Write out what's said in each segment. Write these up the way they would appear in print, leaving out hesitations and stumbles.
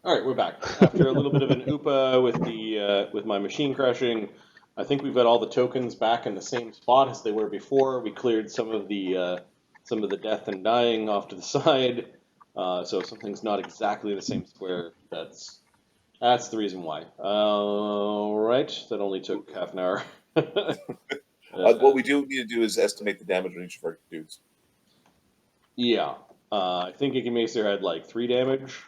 All right, we're back. After a little bit of an oopa with the with my machine crashing, I think we've got all the tokens back in the same spot as they were before. We cleared some of the death and dying off to the side. So if something's not exactly the same square, that's the reason why. All right, that only took half an hour. What we do need to do is estimate the damage on each of our dudes. Yeah, I think Icky Macer had like 3 damage.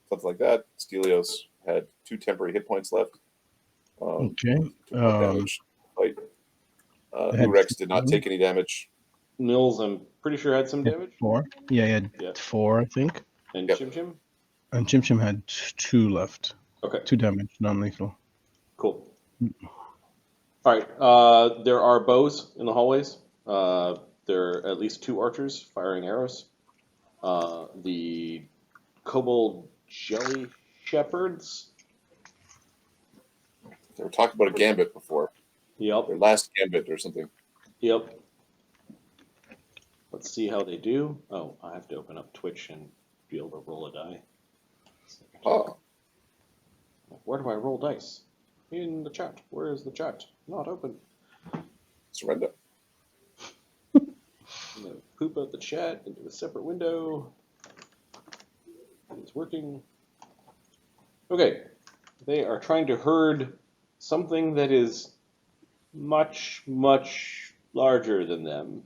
Something like that. Stelios had 2 temporary hit points left. Okay. Damage. Urex did not take any damage. Mills, I'm pretty sure had some damage. 4. Yeah, he had 4, I think. And Chimchim? And Chimchim had 2 left. Okay. 2 damage, non-lethal. Cool. All right. There are bows in the hallways. There are at least 2 archers firing arrows. The kobold jelly shepherds. They were talking about a gambit before. Yep. Their last gambit or something. Yep. Let's see how they do. Oh, I have to open up Twitch and be able to roll a die. Oh. Where do I roll dice? In the chat. Where is the chat? Not open. Surrender. I'm going to poop out the chat into a separate window. It's working. Okay. They are trying to herd something that is much, much larger than them.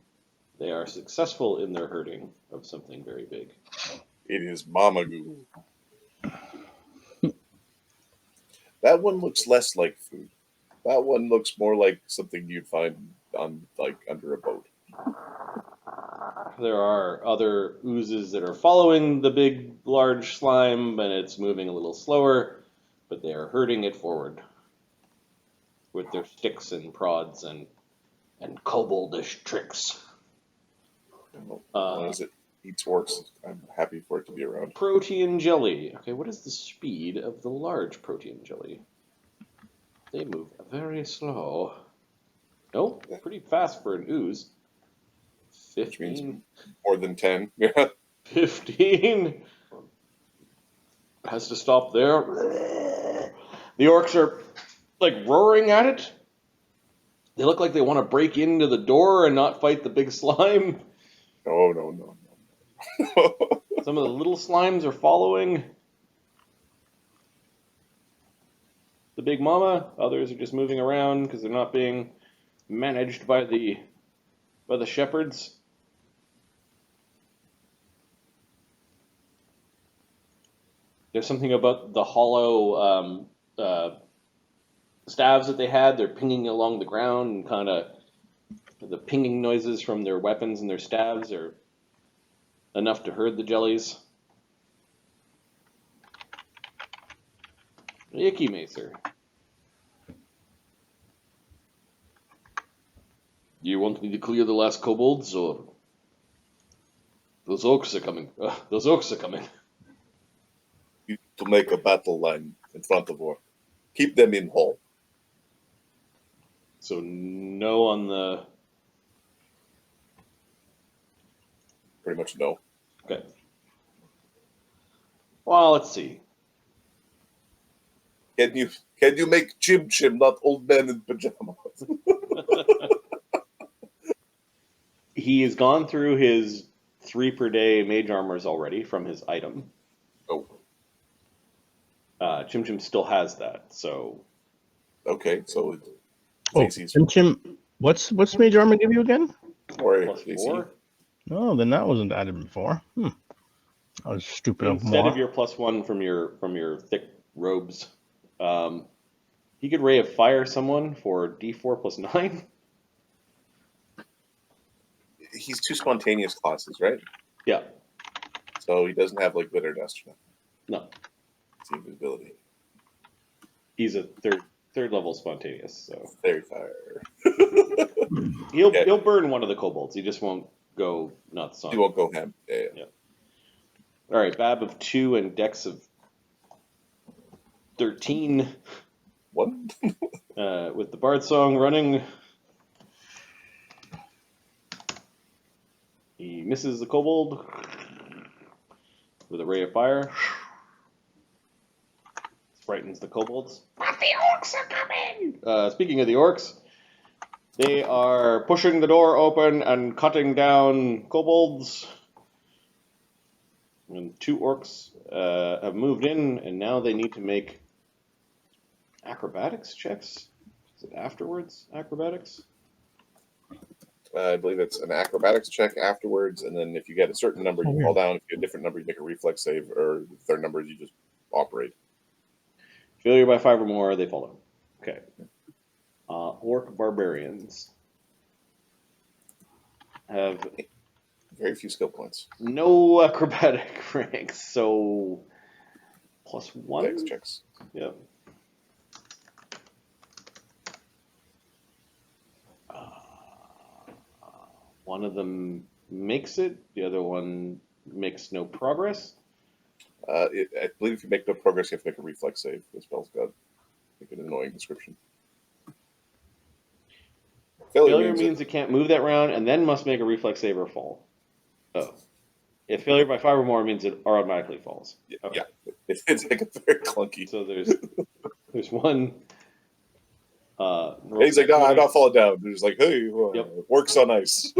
They are successful in their herding of something very big. It is Mamagoo. That one looks less like food. That one looks more like something you'd find on under a boat. There are other oozes that are following the big, large slime, and it's moving a little slower, but they are herding it forward with their sticks and prods and koboldish tricks. As it eats orcs, I'm happy for it to be around. Protein jelly. Okay, what is the speed of the large protein jelly? They move very slow. Nope, pretty fast for an ooze. 15. Which means more than 10. Yeah. 15. Has to stop there. The orcs are like roaring at it. They look like they want to break into the door and not fight the big slime. No. Some of the little slimes are following the big mama. Others are just moving around because they're not being managed by the shepherds. There's something about the hollow staves that they had. They're pinging along the ground, and kind of the pinging noises from their weapons and their staves are enough to herd the jellies. Icky Macer. Do you want me to clear the last kobolds, or those orcs are coming? Those orcs are coming. To make a battle line in front of us. Keep them in hall. So no on the... Pretty much no. Okay. Well, let's see. Can you make Chimchim, not old man in pajamas? He has gone through his 3 per day mage armors already from his item. Oh. Chimchim still has that, so... Okay, so... Chimchim, what's mage armor give you again? +4? Oh, then that wasn't added before. I was stupid. Instead of your +1 from your thick robes, he could ray of fire someone for D4 plus 9. He's 2 spontaneous classes, right? Yeah. So he doesn't have like glitter dust. No. It's invisibility. He's a third level spontaneous, so very fire. He'll burn one of the kobolds. He just won't go nuts on. He won't go ham. Yeah. All right, Bab of 2 and Dex of 13. What? With the Bard song running. He misses the kobold with a ray of fire. frightens the kobolds. But the orcs are coming! Speaking of the orcs, they are pushing the door open and cutting down kobolds. And 2 orcs have moved in, and now they need to make acrobatics checks. Is it afterwards? Acrobatics? I believe it's an acrobatics check afterwards, and then if you get a certain number, you fall down. If you get a different number, you make a reflex save, or the third number, you just operate. Failure by 5 or more, they fall down. Okay. Orc barbarians have very few skill points. No acrobatic ranks, so +1. Dex checks. Yep. One of them makes it, the other one makes no progress. I believe if you make no progress, you have to make a reflex save. The spell's got like an annoying description. Failure means it can't move that round, and then must make a reflex save or fall. Oh. If failure by 5 or more means it automatically falls. Okay. Yeah, it's like a very clunky. So there's one. He's like, no, I'm not falling down. There's like, hey, works on ice.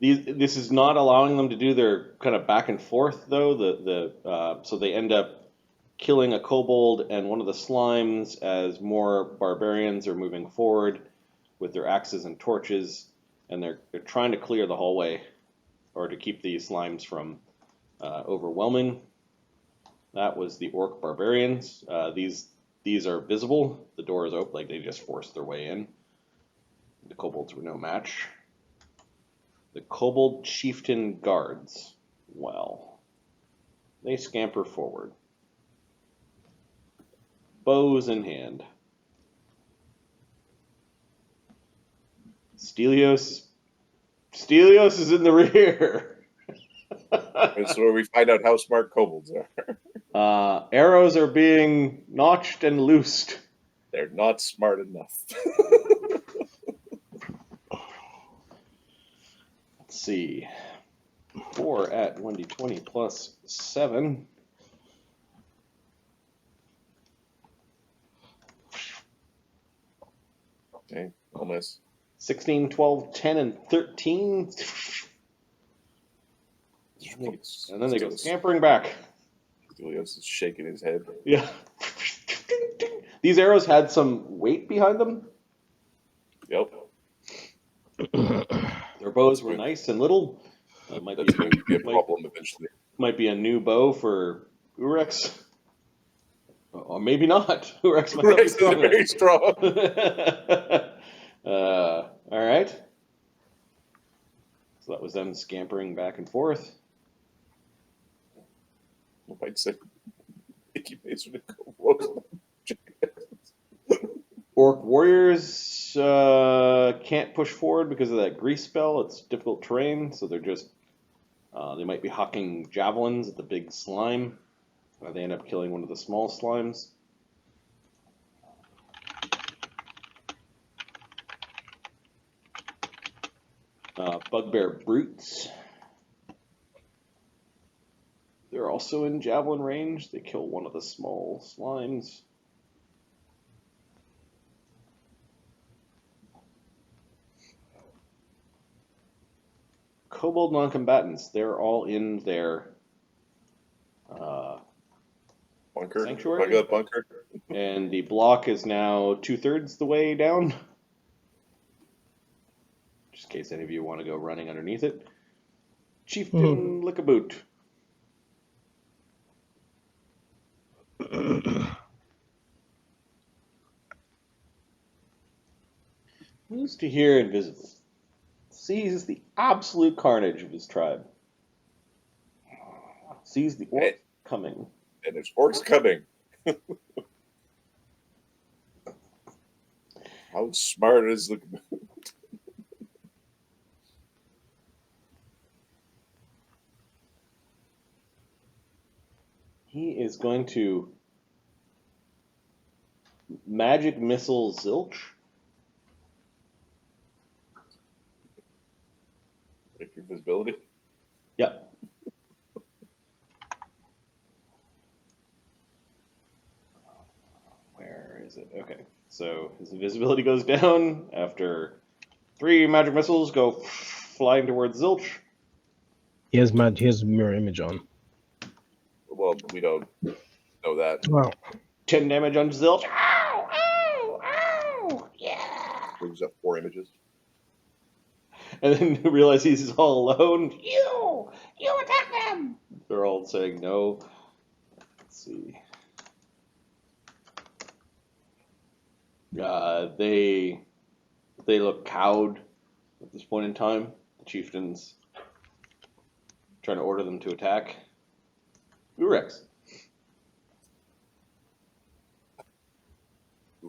This is not allowing them to do their kind of back and forth though. So they end up killing a kobold and one of the slimes as more barbarians are moving forward with their axes and torches, and they're trying to clear the hallway or to keep these slimes from overwhelming. That was the orc barbarians. These are visible. The door is open, like they just forced their way in. The kobolds were no match. The kobold chieftain guards. Well, they scamper forward. Bows in hand. Stelios is in the rear. That's where we find out how smart kobolds are. Arrows are being notched and loosed. They're not smart enough. Let's see. 4 at 1d20 plus 7. Okay, I'll miss. 16, 12, 10, and 13. And then they go scampering back. Stelios is shaking his head. Yeah. These arrows had some weight behind them. Yep. Their bows were nice and little. That's going to be a problem eventually. Might be a new bow for Urex. Or maybe not. Urex might Urex is very strong. All right. So that was them scampering back and forth. I might say Mickey Mason to go roast. Orc warriors can't push forward because of that grease spell. It's difficult terrain, so they're just they might be hucking javelins at the big slime. They end up killing one of the small slimes. Bugbear brutes. They're also in javelin range. They kill one of the small slimes. Kobold non-combatants. They're all in their bunker. Sanctuary. I got bunker. And the block is now 2/3 the way down. Just in case any of you want to go running underneath it. Chieftain Lickaboot. Moves to here invisible. Sees the absolute carnage of his tribe. Sees the orcs coming. And there's orcs coming. How smart is the... He is going to magic missile Zilch. Make your visibility. Yep. Okay, so his invisibility goes down after 3 magic missiles go flying towards Zilch. He has mirror image on. Well, we don't know that. Wow. 10 damage on Zilch. Ow! Ow! Ow! Yeah! Brings up 4 images. And then realize he's all alone. You attack them! They're all saying no. Let's see. They look cowed at this point in time. The chieftain's trying to order them to attack. Urex.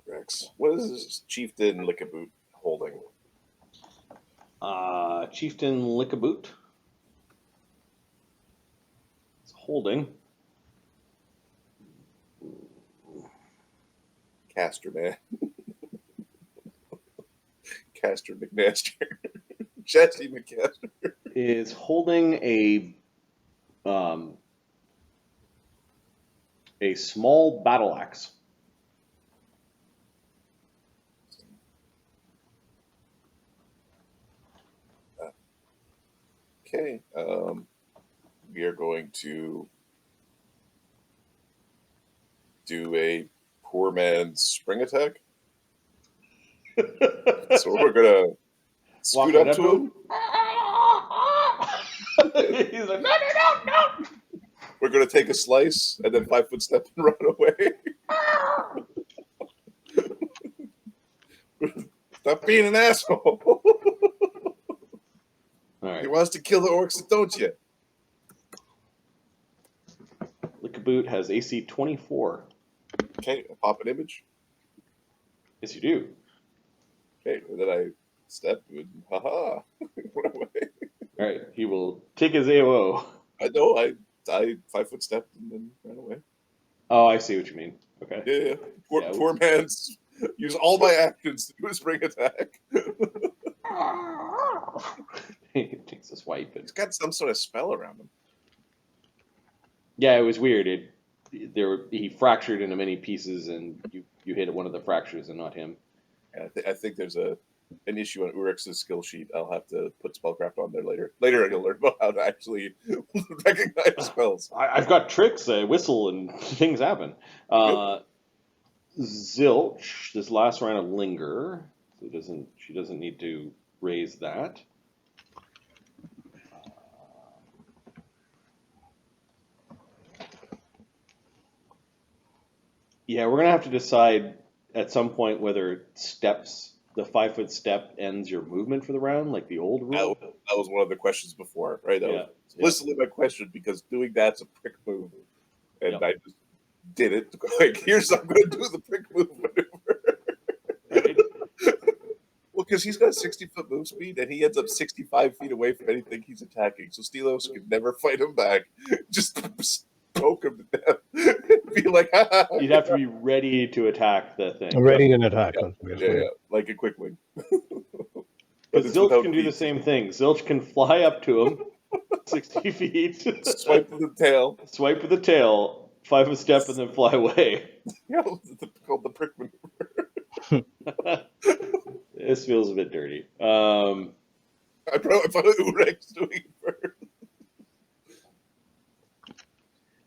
Rex. What is this Chieftain Lickaboot holding? Chieftain Lickaboot is holding Caster, man. Caster McNaster. Chesty McCaster. is holding a small battle axe. Okay. We are going to do a poor man's spring attack. So we're gonna scoot up to him. He's like, no! We're gonna take a slice and then 5-foot step and run away. Stop being an asshole. All right. He wants to kill the orcs, don't you? Lickaboot has AC 24. Okay, pop an image. Yes, you do. Okay, and then I step and haha, run away. All right. He will take his AOO. I know, I 5-foot step and then ran away. Oh, I see what you mean. Okay. Yeah. Yeah. Poor man's use all my actions to do a spring attack. He takes a swipe. He's got some sort of spell around him. Yeah, it was weird. He fractured into many pieces, and you hit one of the fractures and not him. Yeah, I think there's an issue on Urex's skill sheet. I'll have to put spellcraft on there later. Later, you'll learn about how to actually recognize spells. I've got tricks. I whistle, and things happen. Zilch, this last round of linger, so she doesn't need to raise that. Yeah, we're gonna have to decide at some point whether the 5-foot step ends your movement for the round, like the old rule. That was one of the questions before, right? That was explicitly my question, because doing that's a prick move, and I just did it. Like, here's I'm going to do the prick move maneuver. Right. Well, because he's got 60-foot move speed, and he ends up 65 feet away from anything he's attacking. So Stelos can never fight him back. Just poke him to death. Be like, ha. You'd have to be ready to attack the thing. Ready to attack. Yeah, like a quick wing. But Zilch can do the same thing. Zilch can fly up to him, 60 feet. Swipe with the tail. Swipe with the tail, 5-foot step, and then fly away. Yeah, it's called the prick maneuver. This feels a bit dirty. I thought Urex doing it first.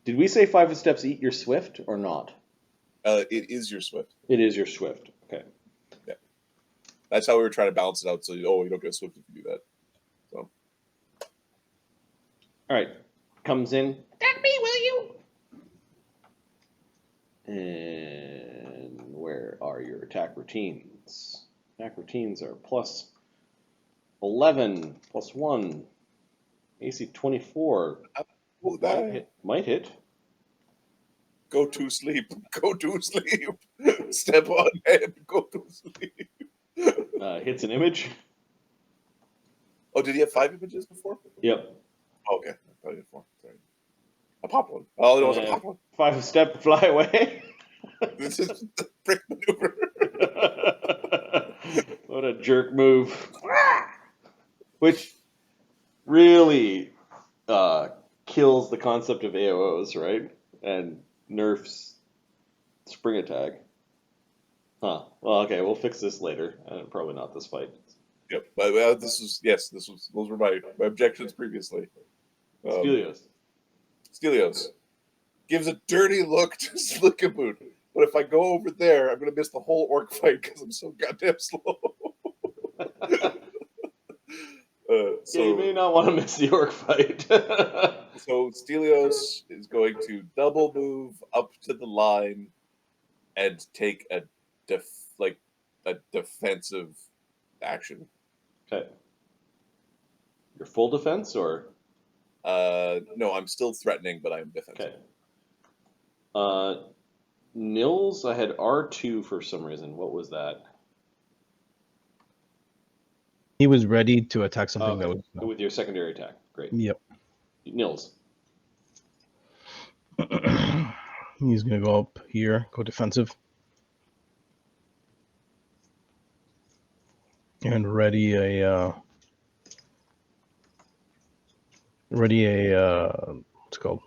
Did we say 5-foot steps eat your swift or not? It is your swift. It is your swift. Okay. Yeah. That's how we were trying to balance it out. So, you don't get a swift if you do that. So. All right. Comes in. Attack me, will you? And where are your attack routines? Attack routines are plus 11, plus 1, AC 24. Might hit. Go to sleep. Go to sleep. Step on head. Go to sleep. Hits an image. Oh, did he have 5 images before? Yep. Oh, okay. I thought he had 4. Sorry. A pop one. Oh, it was a pop one. 5 step, fly away. This is the prick maneuver. What a jerk move. Which really kills the concept of AOOs, right? And nerfs spring attack. Huh. Well, okay, we'll fix this later. Probably not this fight. Yep. But those were my objections previously. Stelios. Stelios gives a dirty look to Lickaboot. But if I go over there, I'm going to miss the whole orc fight because I'm so goddamn slow. Yeah, you may not want to miss the orc fight. So Stelios is going to double move up to the line and take a defensive action. Okay. Your full defense, or? No, I'm still threatening, but I'm defensive. Okay. Nils, I had R2 for some reason. What was that? He was ready to attack something that was. With your secondary attack. Great. Yep. Nils. He's gonna go up here, go defensive, and ready a what's it called?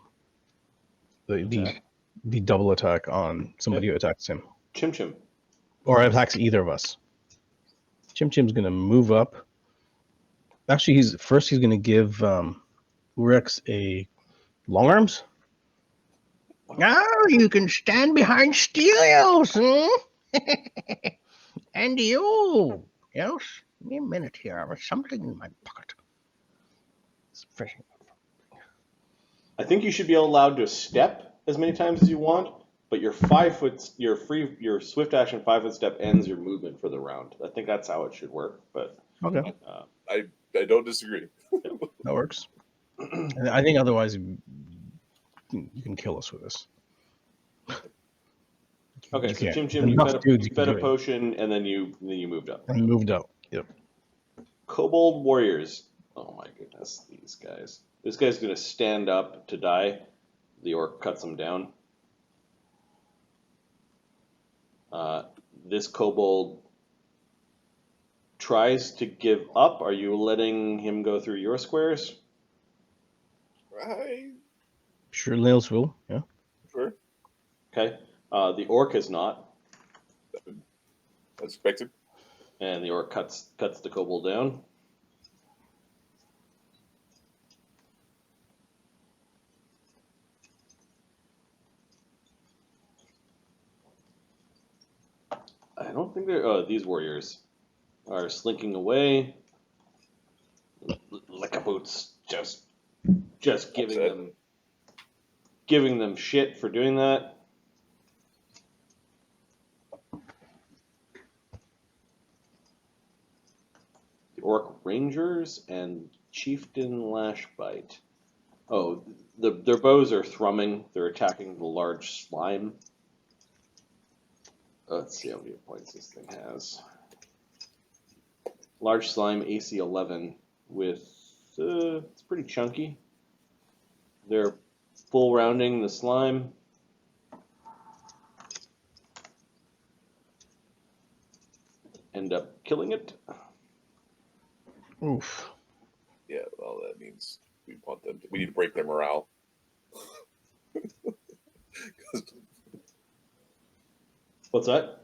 The double attack on somebody who attacks him. Chimchim. Or attacks either of us. Chimchim's gonna move up. Actually, he's gonna give Rex a long arms. Now you can stand behind Stelios, hmm? And you. Yes? Give me a minute here. I have something in my pocket. It's fishing. I think you should be allowed to step as many times as you want, but your your swift action 5-foot step ends your movement for the round. I think that's how it should work. But Okay. I don't disagree. That works. And I think otherwise you can kill us with this. Okay, You so can't. Chimchim, Enough dudes you can fed do a it. potion, and then you moved up. And moved out. Yep. Kobold warriors. Oh my goodness, these guys. This guy's gonna stand up to die. The orc cuts him down. This kobold tries to give up. Are you letting him go through your squares? Right. Sure, Nails will. Yeah. Sure. Okay. The orc is not, As expected. and the orc cuts the kobold down. I don't think they're. Oh, these warriors are slinking away. Lickaboot's just giving them shit for doing that. The orc rangers and Chieftain Lickaboot. Oh, their bows are thrumming. They're attacking the large slime. Let's see how many points this thing has. Large slime AC 11 with it's pretty chunky. They're full rounding the slime. End up killing it. Oof. Yeah, well, that means we need to break their morale. What's that?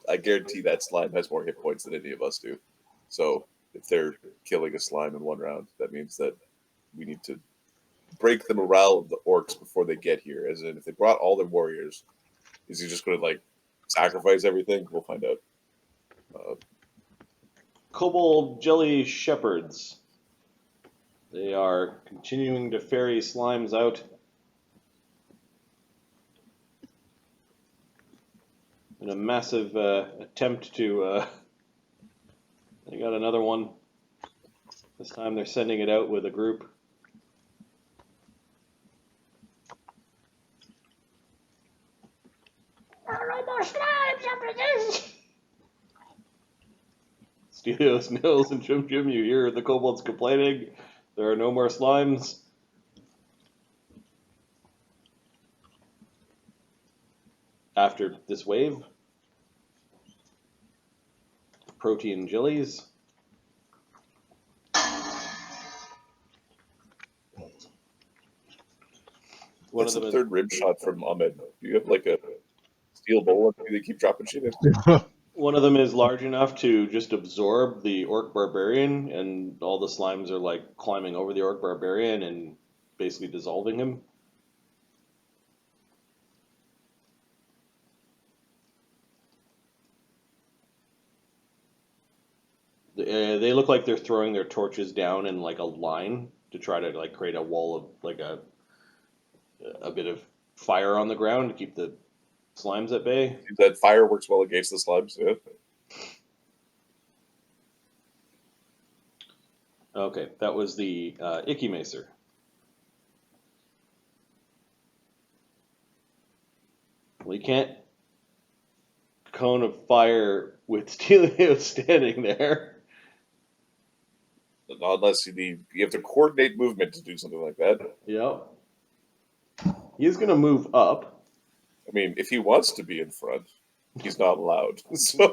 I guarantee that slime has more hit points than any of us do. So if they're killing a slime in one round, that means that we need to break the morale of the orcs before they get here. As in, if they brought all their warriors, is he just going to sacrifice everything? We'll find out. Kobold jelly shepherds. They are continuing to ferry slimes out. In a massive attempt to... they got another one. This time they're sending it out with a group. There are no more slimes after this! Stelios, Nils, and Chimchim, you hear the kobolds complaining. There are no more slimes. After this wave, protein jellies. What's the third rib shot from Ahmed? Do you have a steel bowl and they keep dropping shit in. One of them is large enough to just absorb the orc barbarian, and all the slimes are like climbing over the orc barbarian and basically dissolving him. They look like they're throwing their torches down in like a line to try to like create a wall of like a bit of fire on the ground to keep the slimes at bay. That fire works well against the slimes. Yeah. Okay, that was the Icky Macer. Well, you can't cone of fire with Stelio standing there. Unless you have to coordinate movement to do something like that. Yep. He's going to move up. I mean, if he wants to be in front, he's not allowed. So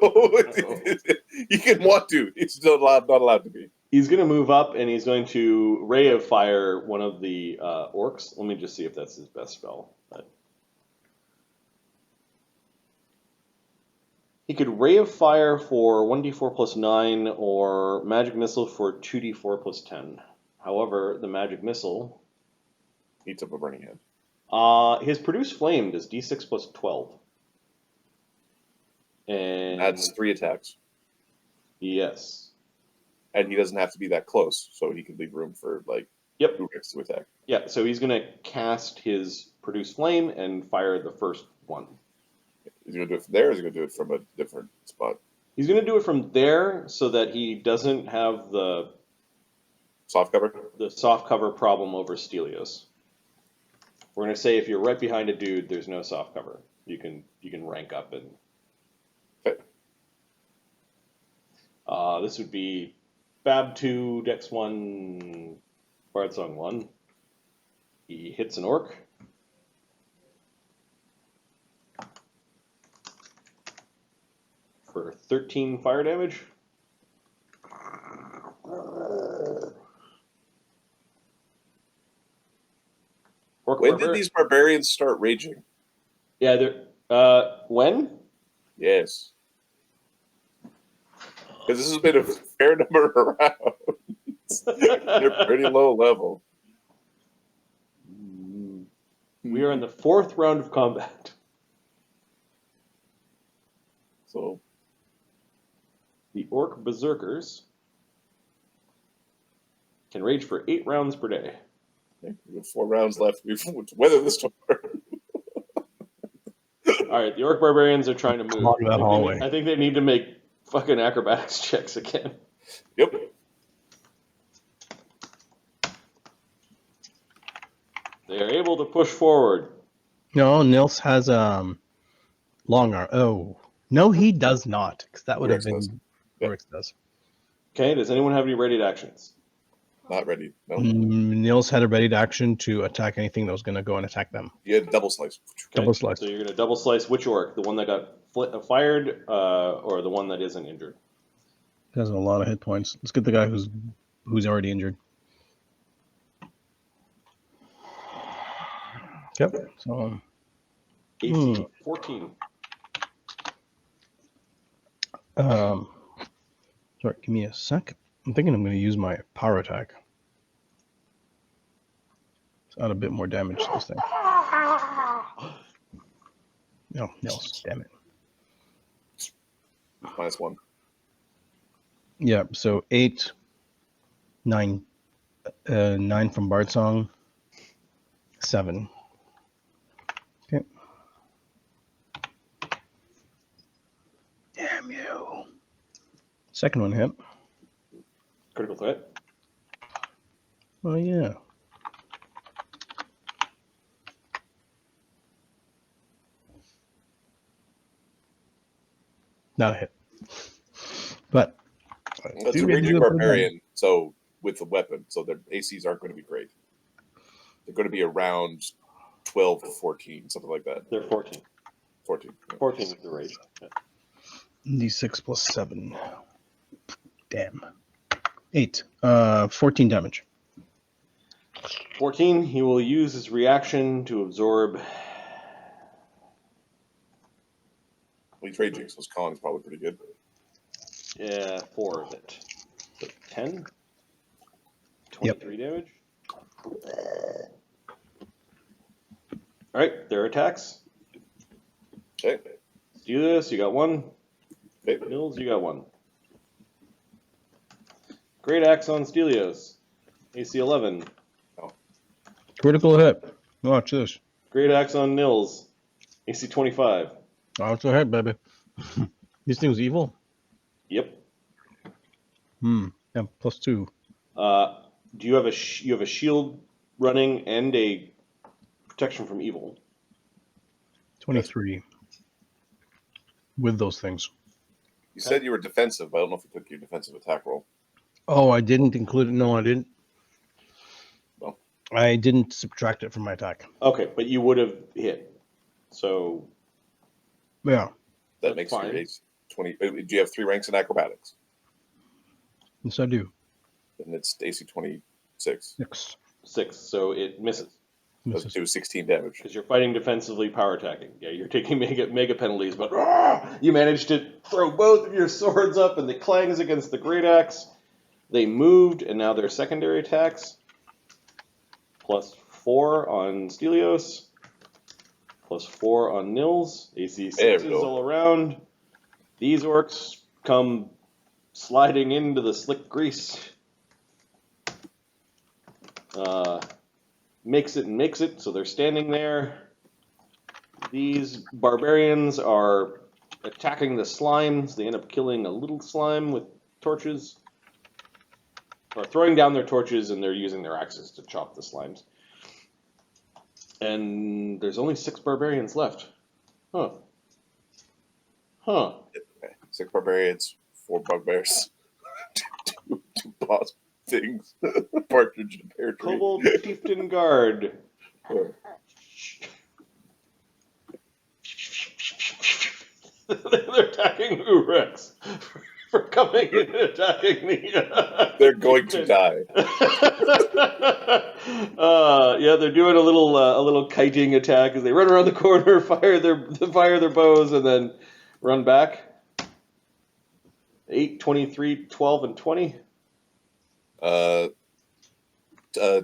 he can want to. He's not allowed to be. He's going to move up, and he's going to Ray of Fire one of the orcs. Let me just see if that's his best spell. He could Ray of Fire for 1d4 plus 9 or Magic Missile for 2d4 plus 10. However, the Magic Missile... Eats up a burning hand. His Produce Flame does d6 plus 12. And That's 3 attacks. Yes. And he doesn't have to be that close, so he can leave room for, like, Yep. Urix to attack. Yeah, so he's going to cast his Produce Flame and fire the first one. Is he going to do it from there, or is he going to do it from a different spot? He's going to do it from there so that he doesn't have the Soft cover? the soft cover problem over Stelios. We're going to say if you're right behind a dude, there's no soft cover. You can rank up and. Okay. This would be Fab 2, Dex 1, Bard Song 1. He hits an orc. For 13 fire damage. Orc When did these barbarians start raging? Yeah, they're when? Yes. Because this has been a fair number of rounds. They're pretty low level. We are in the 4th round of combat. So the orc berserkers can rage for 8 rounds per day. okay, we have 4 rounds left before to weather the storm. All right, the orc barbarians are trying to move. Along that hallway. I think they need to make fucking acrobatics checks again. Yep. They are able to push forward. No, Nils has long arm. Oh no, he does not, because that would have Urix been does. Yep. Urix does. Okay, does anyone have any ready actions? Not ready. No. Nils had a ready action to attack anything that was going to go and attack them. You had double slice. Okay, Double slice. So you're going to double slice which orc? The one that got fired or the one that isn't injured? He has a lot of hit points. Let's get the guy who's already injured. Yep. So 18, 14. Sorry, give me a sec. I'm thinking I'm going to use my power attack. Let's add a bit more damage to this thing. No, damn it. -1. Yeah, so 8, 9, 9 from Bard Song, 7. Okay. Damn you. Second one hit. Critical threat. Oh, yeah. Not a hit. But That's a raging barbarian, so with the weapon, so their ACs aren't going to be great. They're going to be around 12 to 14, something like that. They're 14. 14. 14 is the rage. Yeah. D6 plus 7. Damn. 8. 14 damage. 14, he will use his reaction to absorb trade Jing, so his con is probably pretty good. Yeah, 4 of it. So 10? 23 damage? Alright, their attacks. Okay. Stelios, you got 1. Okay. Nils, you got 1. Great axe on Stelios. AC 11. Critical hit. Watch this. Great axe on Nils. AC 25. Oh, it's a hit, baby. These things evil? Yep. Yeah, +2. Do you have you have a shield running and a protection from evil? 23. With those things. You said you were defensive, but I don't know if you took your defensive attack roll. Oh, I didn't include it. No, I didn't. Well, I didn't subtract it from my attack. Okay, but you would have hit. So Yeah. that makes your AC 20. Do you have 3 ranks in acrobatics? Yes, I do. Then it's AC 26. 6. So it misses Does do 16 damage. because you're fighting defensively, power attacking. Yeah, you're taking mega penalties, but you managed to throw both of your swords up, and the clangs against the great axe. They moved, and now their secondary attacks. +4 on Stelios. +4 on Nils. AC 6s all around. These orcs come sliding into the slick grease. Makes it, so they're standing there. These barbarians are attacking the slimes. They end up killing a little slime with torches. Or throwing down their torches, and they're using their axes to chop the slimes. And there's only 6 barbarians left. Huh. 6 barbarians, 4 bugbears, 2 boss things, partridge in a pear tree. Kobold Chieftain Guard. They're attacking Urex for coming and attacking the. They're going to die. Yeah, they're doing a little kiting attack as they run around the corner, fire their bows, and then run back. 8, 23, 12, and 20.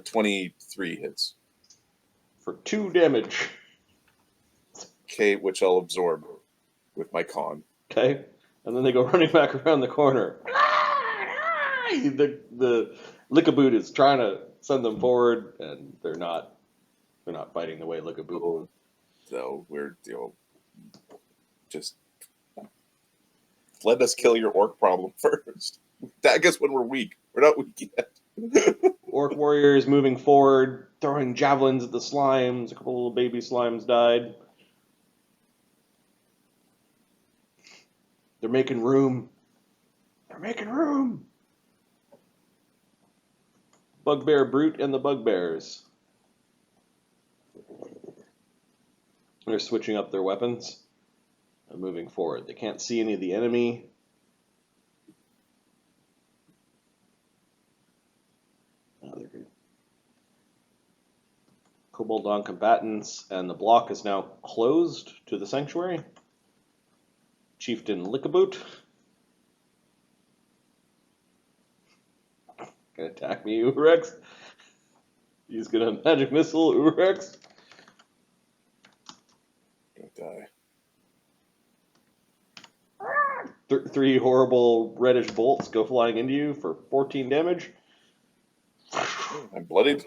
23 hits. For 2 damage. Okay, which I'll absorb with my con. Okay, and then they go running back around the corner. The Lickaboot is trying to send them forward, and they're not fighting the way Lickaboot. So we're just let us kill your orc problem first. I guess when we're weak, we're not weak yet. Orc warriors moving forward, throwing javelins at the slimes. A couple little baby slimes died. They're making room. Bugbear Brute and the Bugbears. They're switching up their weapons and moving forward. They can't see any of the enemy. Oh, they're good. Kobold non-combatants, and the block is now closed to the sanctuary. Chieftain Lickaboot. Gonna attack me, Urex. He's gonna magic missile Urex. Die. 3 horrible reddish bolts go flying into you for 14 damage. I'm bloodied.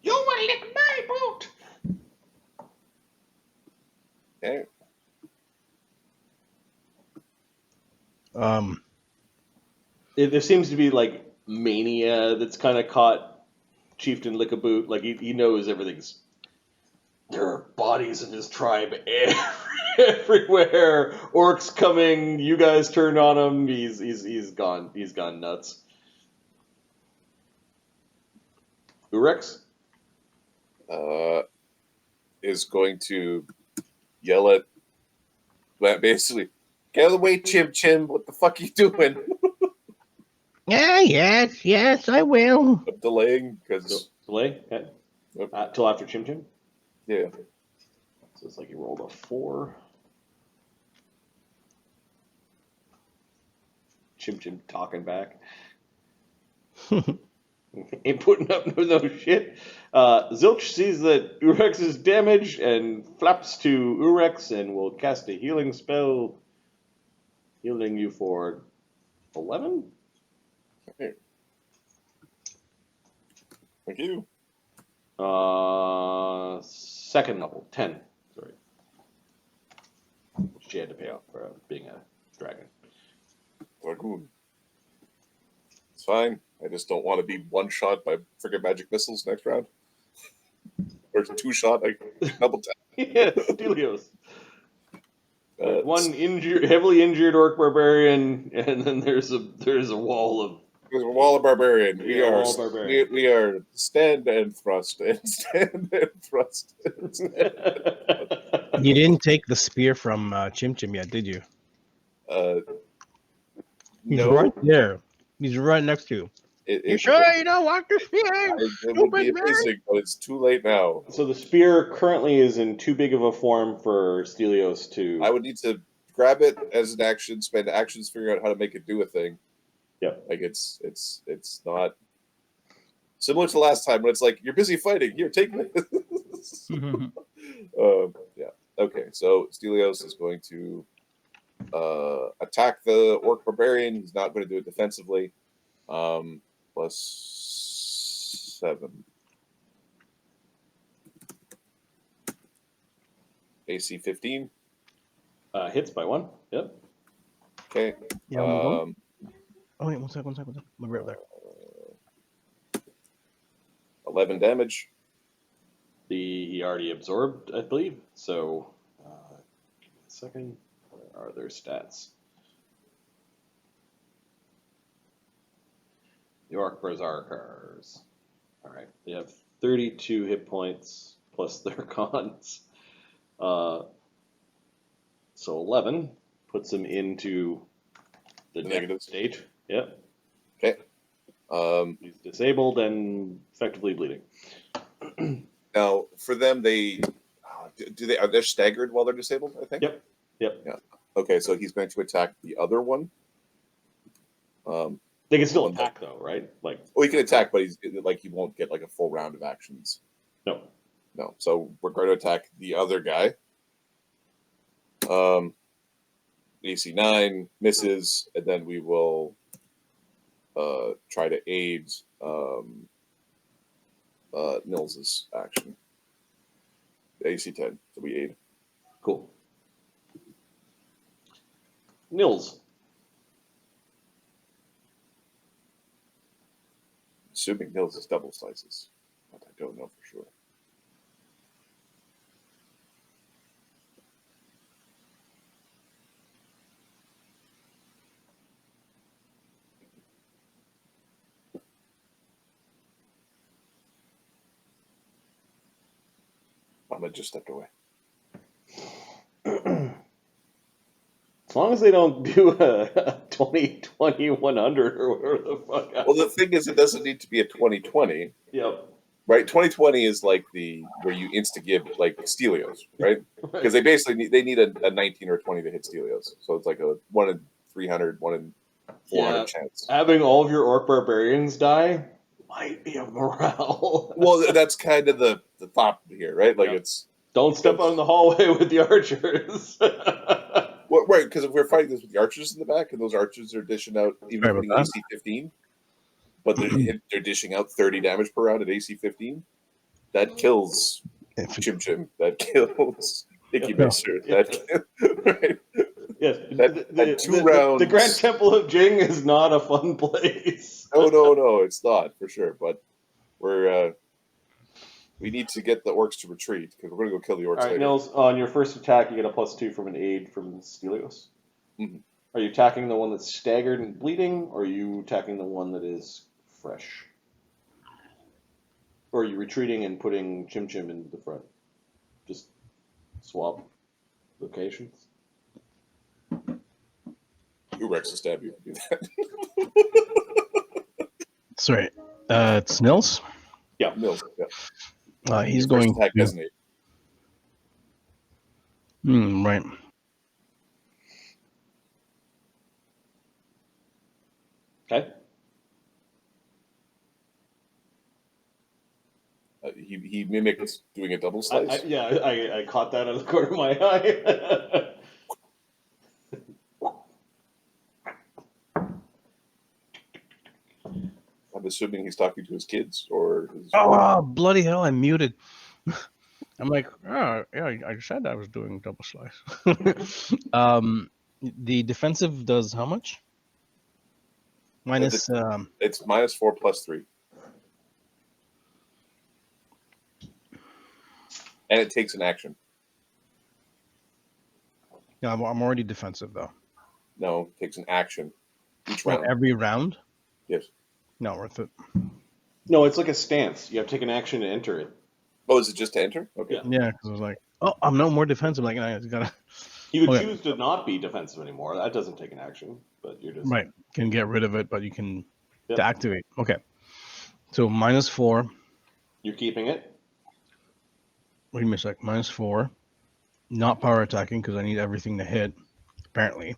You will lick my boot. Okay. There seems to be like mania that's kind of caught Chieftain Lickaboot. Like he knows everything's. There are bodies of his tribe everywhere. Orcs coming. You guys turned on him. He's gone. He's gone nuts. Urex is going to yell at basically, get out of the way, Chimchim. What the fuck are you doing? Yes, I will. I'm delaying because delay till after Chimchim. Yeah. So it's like he rolled a 4. Chimchim talking back. Ain't putting up no shit. Zilch sees that Urex is damaged and flaps to Urex and will cast a healing spell, healing you for 11? Okay. Thank you. Second level, 10. Sorry. She had to pay off for being a dragon. Dragoon. It's fine. I just don't want to be one shot by friggin' magic missiles next round. Or 2 shot, like double tap. Yeah, Stelios. One heavily injured orc barbarian, and then there's a wall of. There's a wall of barbarian. Yeah, wall of barbarian. We are stand and thrust and stand and thrust. You didn't take the spear from Chimchim yet, did you? He's No. right there. He's right next to you. You sure you don't want the spear? It would be amazing, but it's too late now. So the spear currently is in too big of a form for Stelios to. I would need to grab it as an action, spend actions figuring out how to make it do a thing. Yeah. Like it's not similar to last time when it's like you're busy fighting. Here, take this. Yeah. Okay. So Stelios is going to attack the orc barbarian. He's not going to do it defensively. +7. AC 15. Hits by 1. Yep. Okay. Yeah, oh, wait, one second. I'll be right there. 11 damage. He already absorbed, I believe. So, give me a second. Where are their stats? The Orc Berserkers. All right, they have 32 hit points plus their cons. So 11 puts them into the negative state. Yep. Okay. He's disabled and effectively bleeding. Now, for them, they are they staggered while they're disabled? I think. Yep. Yeah. Okay, so he's going to attack the other one. They can still attack though, right? Like. Oh, he can attack, but he won't get like a full round of actions. No. So we're going to attack the other guy. AC 9 misses, and then we will try to aid Nils's action. AC 10, so we aid. Cool. Nils. Assuming Nils is double slices, but I don't know for sure. Mama just stepped away. As long as they don't do a 2020 100 or whatever the fuck. Well, the thing is, it doesn't need to be a 2020. Yep. Right, 2020 is like where you insta give like Stelios, right? Because they basically need a 19 or a 20 to hit Stelios, so it's like a 1 in 300, 1 in 400 chance. Having all of your orc barbarians die might be a morale. Well, that's kind of the thought here, right? Like it's don't step on the hallway with the archers. Well, right, because if we're fighting this with the archers in the back, and those archers are dishing out even putting AC 15, but they're dishing out 30 damage per round at AC 15, that kills Chimchim. That kills Icky Mister. Right? Yes. Rounds. The Grand Temple of Jing is not a fun place. No, it's not for sure. But we need to get the orcs to retreat because we're going to go kill the orcs. All right, later. Nils, on your first attack, you get a +2 from an aid from Stelios. Mm-hmm. Are you attacking the one that's staggered and bleeding, or are you attacking the one that is fresh? Or are you retreating and putting Chimchim into the front? Just swap locations. Urex will stab you if you do that. Sorry, it's Nils. Yeah, Nils. Yeah. He's going to Right. Okay. He mimics doing a double slice. I caught that out of the corner of my eye. I'm assuming he's talking to his kids or his Oh, bloody hell, I'm muted. I'm like, oh, yeah, I said I was doing double slice. The defensive does how much? Minus, It's -4 +3. And it takes an action. yeah, I'm already defensive, though. No, it takes an action each Well, round. every round? Yes. Not worth it. No, it's like a stance. You have to take an action to enter it. Oh, is it just to enter? Okay. Yeah. Yeah, because I was like, oh, I'm no more defensive. Like, I gotta. You could Okay. choose to not be defensive anymore. That doesn't take an action, but you're just Right. Can get rid of it, but you can Yep. deactivate. Okay. So -4. You're keeping it. Wait a minute a sec. -4. Not power attacking because I need everything to hit, apparently.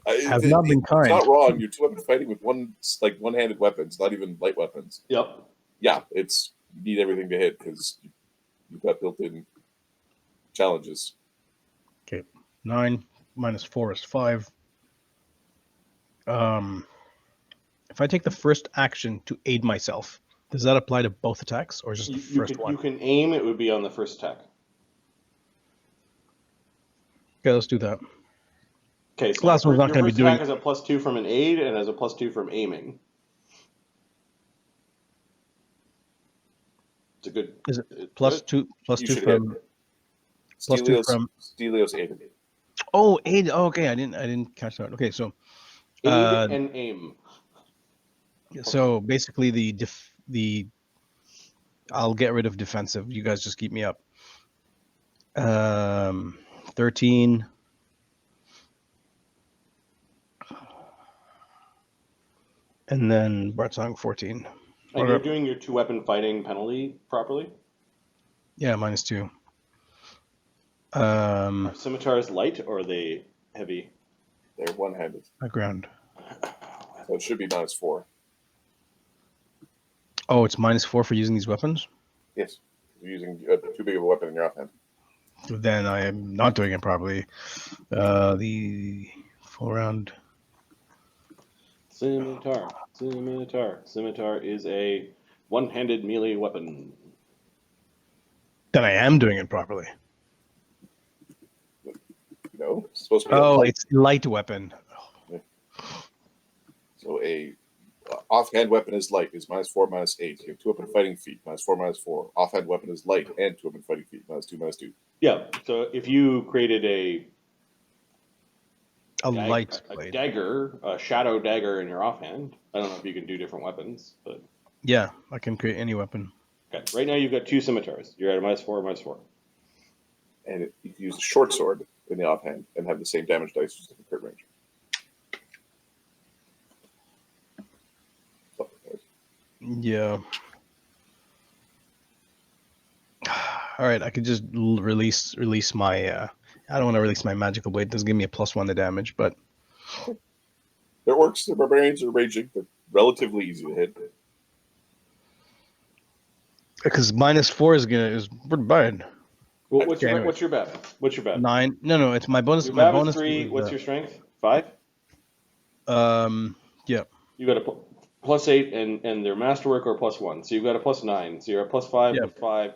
Have not been kind. It's not wrong. You're two-weapon fighting with one-handed weapons, not even light weapons. Yep. Yeah, you need everything to hit because you've got built-in challenges. Okay. 9 -4 is 5. If I take the first action to aid myself, does that apply to both attacks or just the first one? You can aim. It would be on the first attack. Okay, let's do that. Okay, so Last one's not your going to be first doing. attack is a +2 from an aid and has a +2 from aiming. It's a good. Is it it's +2 good. +2 from +2 from Stelios aided. Oh, aid. Oh, okay, I didn't catch that. Okay, so Aid and aim. so basically the I'll get rid of defensive. You guys just keep me up. 13. And then Bartsong 14. And you're doing your 2-weapon fighting penalty properly? Yeah, -2. Are scimitars light or are they heavy? They're one-handed. Ground. So it should be -4. Oh, it's -4 for using these weapons? Yes. You're using too big of a weapon in your offhand. Then I am not doing it properly. The full round. Scimitar. Scimitar is a one-handed melee weapon. Then I am doing it properly. No, it's supposed to be. Oh, it's light weapon. So a offhand weapon is light is -4 -8. You have 2-weapon fighting feat -4 -4. Offhand weapon is light and 2-weapon fighting feat -2 -2. Yeah. So if you created a light blade. dagger, a shadow dagger in your offhand, I don't know if you can do different weapons, but Yeah, I can create any weapon. okay. Right now you've got 2 scimitars. You're at a -4 -4. And you can use a short sword in the offhand and have the same damage dice as the crit range. Yeah. All right, I could just release my. I don't want to release my magical blade. It doesn't give me a +1 to damage, but It works. The barbarians are raging. They're relatively easy to hit. because -4 is pretty bad. Well, Okay, what's your bad? What's your bad? 9. No, it's my bonus. Your My bad bonus is 3. is, What's your strength? 5. Yeah. You got a +8 and their masterwork or +1. So you've got a +9. So you're at +5 Yeah. with 5.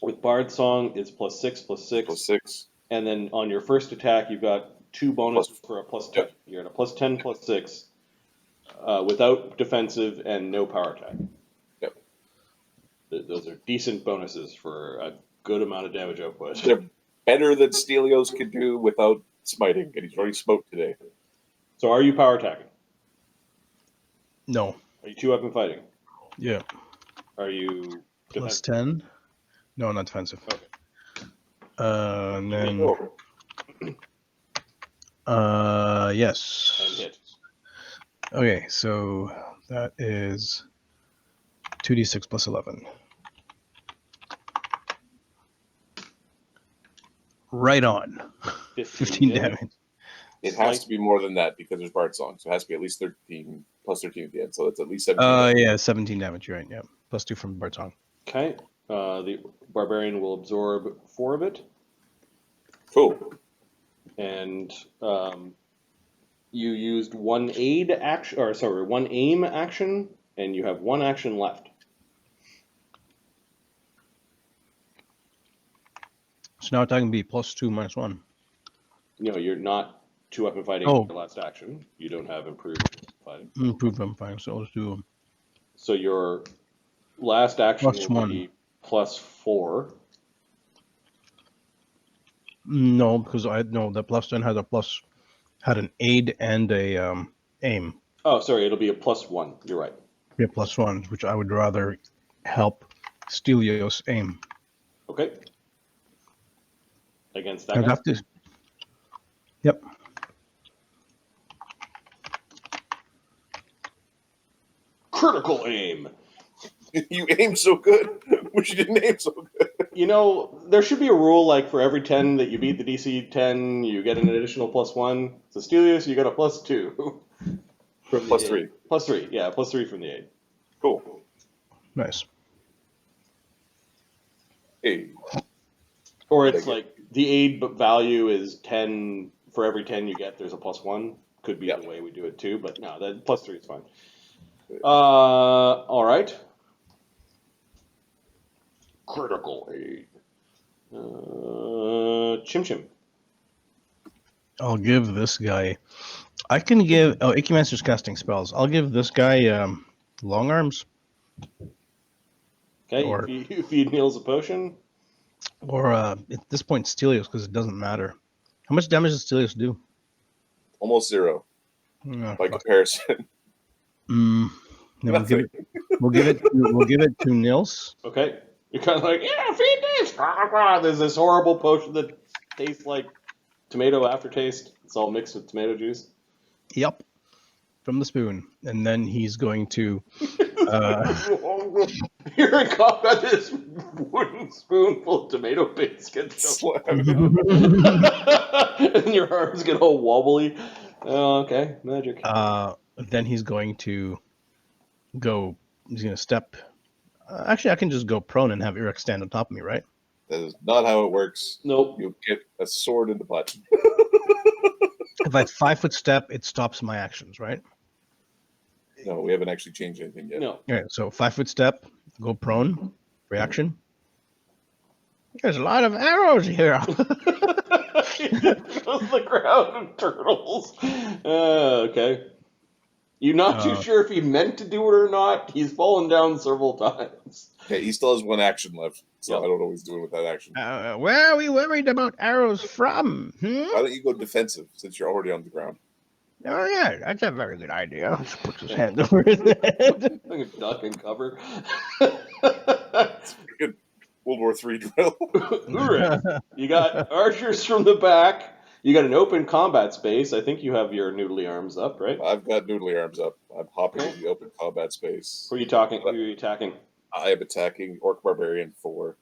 With Bard Song, it's +6 +6. +6. And then on your first attack, you've got 2 bonuses for a +10. You're at a +10 +6 without defensive and no power attack. Yep. Those are decent bonuses for a good amount of damage output. They're better than Stelios could do without smiting, and he's already smoked today. So are you power attacking? No. Are you 2-weapon fighting? Yeah. Are you defensive? +10. No, not defensive. Okay. And then yes. And hit. Okay, so that is 2d6 +11. Right on. 15 damage. It has to be more than that because there's Bard Song, so it has to be at least 13 plus 13 at the end. So it's at least 17. Yeah, 17 damage. You're right. Yeah, plus 2 from Bard Song. Okay. The barbarian will absorb 4 of it. Cool. And you used 1 aid action, or sorry, 1 aim action, and you have 1 action left. So now attacking be plus 2 minus 1. No, you're not 2-weapon fighting Oh. your last action. You don't have improved fighting. Improved weapon fighting. So let's do So your last action Plus will 1. be plus 4. No, because the plus 10 had an aid and a aim. Oh, sorry, it'll be a plus 1. You're right. Yeah, plus 1, which I would rather help Stelios aim. Okay. Against that I guy? got this. Yep. Critical aim. You aim so good. Wish you didn't aim so good. You know, there should be a rule like for every 10 that you beat the DC 10, you get an additional plus 1. So Stelios, you get a plus 2. From Plus the 3. aid. Plus 3, yeah, plus 3 from the aid. Cool. Nice. Hey. Or it's like the aid value is 10, for every 10 you get, there's a plus 1. Could be the way we do it too, but no, that plus 3 is fine. All right. Critical aid. Chimchim. I'll give this guy. I can give. Oh, Ichimomancer's casting spells. I'll give this guy long arms. Okay, Or- you feed Niels a potion. Or at this point, Stelios, because it doesn't matter. How much damage does Stelios do? Almost 0 Oh, by fuck. comparison. Then we'll give it to Nils. Okay. You're kind of like, yeah, feed this. There's this horrible potion that tastes like tomato aftertaste. It's all mixed with tomato juice. Yep. From the spoon. And then he's going to You're in combat, this wooden spoonful of tomato paste gets Slam. and your arms get all wobbly. Oh, okay, magic. then he's going to go. He's going to step. Actually, I can just go prone and have Irek stand on top of me, right? That is not how it works. Nope. You'll get a sword in the butt. If I 5-foot step, it stops my actions, right? No, we haven't actually changed anything yet. No. All right, so 5-foot step, go prone, reaction. There's a lot of arrows here. He just goes the ground of turtles. Okay. You're not too sure if he meant to do it or not. He's fallen down several times. Okay, he still has 1 action left, so Yep. I don't know what he's doing with that action. Where are we worried about arrows from? Why don't you go defensive since you're already on the ground? Oh, yeah, that's a very good idea. Just puts his hand over his head. Like a duck and cover. Freaking World War III drill. Hoorah. You got archers from the back. You got an open combat space. I think you have your noodly arms up, right? I've got noodly arms up. I'm hopping into the open combat space. Who are you talking? Who are you attacking? I am attacking Orc Barbarian 4.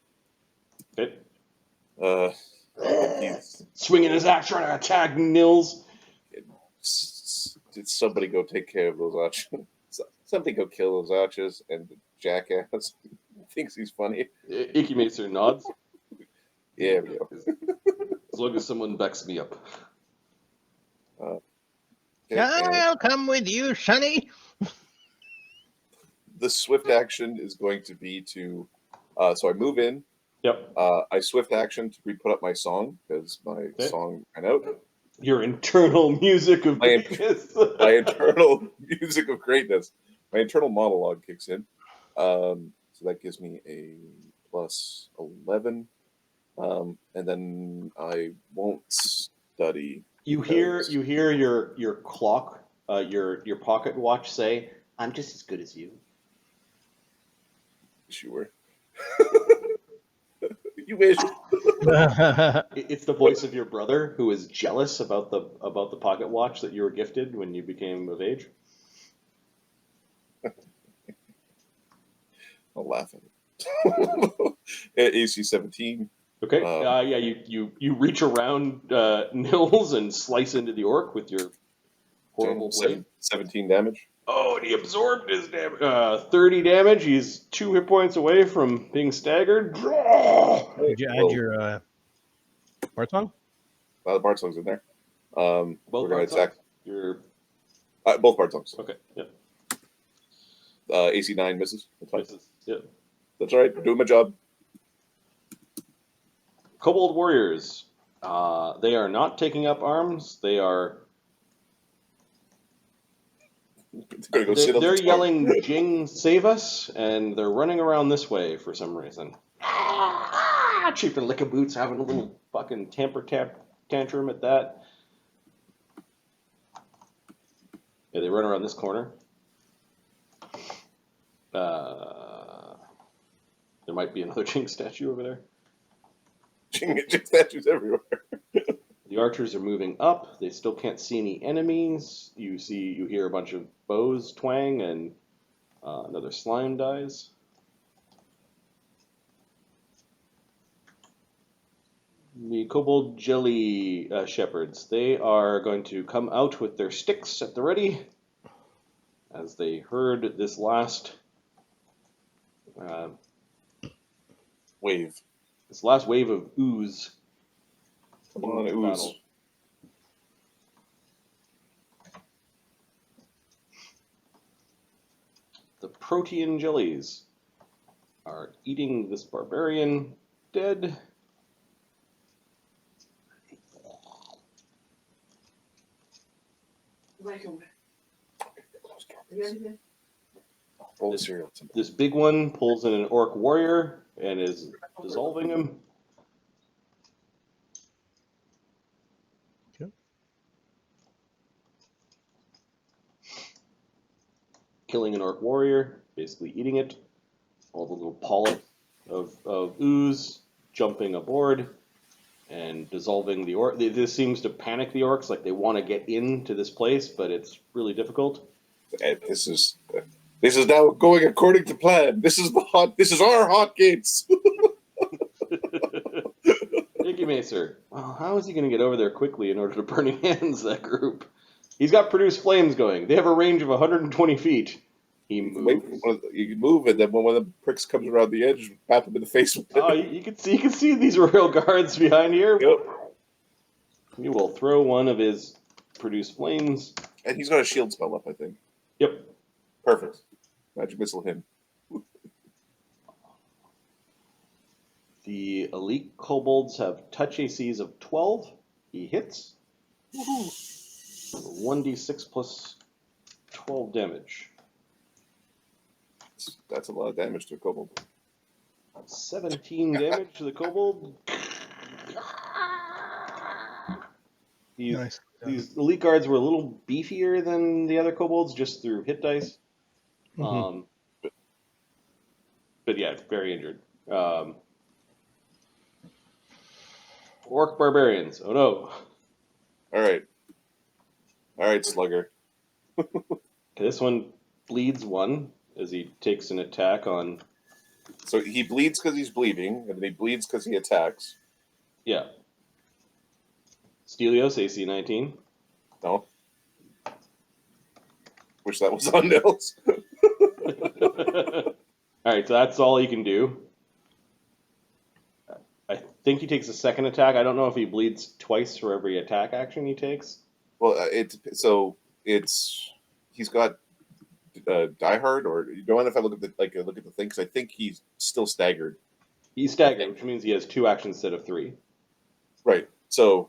Okay. He's, Swinging his axe, trying to attack Nils. did somebody go take care of those archers? Somebody go kill those archers, and the jackass thinks he's funny. Ichimomancer nods. Yeah, we go. As long as someone backs me up. Okay, and I'll come with you, Sonny. the swift action is going to be to. So I move in. Yep. I swift action to re-put up my song because my song ran out. Your internal music of My greatness. My internal music of greatness. My internal monologue kicks in. So that gives me a plus 11. And then I won't study. You hear your clock, your pocket watch say, "I'm just as good as you." Sure. You wish. It's the voice of your brother who is jealous about the pocket watch that you were gifted when you became of age. I'll laugh at it. At AC 17. Okay. Yeah, you reach around Nils and slice into the orc with your horrible blade. 17 damage. Oh, and he absorbed his damage. 30 damage. He's 2 hit points away from being staggered. Did you add your Bard Song? The Bard Song's in there. Both we're going to Bard attack. Your Both Bard Songs. okay. Yep. AC 9 misses. That's fine. Misses. Yep. That's all right. Doing my job. Kobold warriors. They are not taking up arms. They are. Gonna go sit on They're the yelling, "Jing, save us!" and they're running around this way for some reason. Chieftain Lickaboot's having a little fucking tantrum at that. Yeah, they run around this corner. There might be another Jing statue over there. Jing statues everywhere. The archers are moving up. They still can't see any enemies. You hear a bunch of bows twang, and another slime dies. The kobold jelly shepherds, they are going to come out with their sticks at the ready as they heard this last Wave. of ooze. Come on, ooze. Battle. The protean jellies are eating this barbarian dead. Bowl of cereal. This big one pulls in an orc warrior and is dissolving him. Okay. Killing an orc warrior, basically eating it. All the little polyps of ooze jumping aboard and dissolving the orc. This seems to panic the orcs, like they want to get into this place, but it's really difficult. This is now going according to plan. This is our hot gates. Icky Macer. Well, how is he going to get over there quickly in order to burning hands that group? He's got produce flames going. They have a range of 120 feet. He moves. You can move, and then when one of the pricks comes around the edge, pat him in the face with it. Oh, you can see these royal guards behind here. Yep. He will throw one of his produce flames. And he's got a shield spell up, I think. Yep. Perfect. Magic missile him. The elite kobolds have touch ACs of 12. He hits. 1d6 plus 12 damage. That's a lot of damage to a kobold. 17 damage to the kobold. Nice. These elite guards were a little beefier than the other kobolds just through hit dice. Mm-hmm. But yeah, very injured. Orc barbarians. Oh no. All right, slugger. This one bleeds one as he takes an attack on. So he bleeds because he's bleeding, and then he bleeds because he attacks. Yeah. Stelios, AC 19. No. Wish that was on Nils. Alright, so that's all he can do. I think he takes a second attack. I don't know if he bleeds twice for every attack action he takes. Well, he's got Die Hard, or you don't mind if I look at the thing, because I think he's still staggered. He's staggered, which means he has 2 actions instead of 3. Right. So,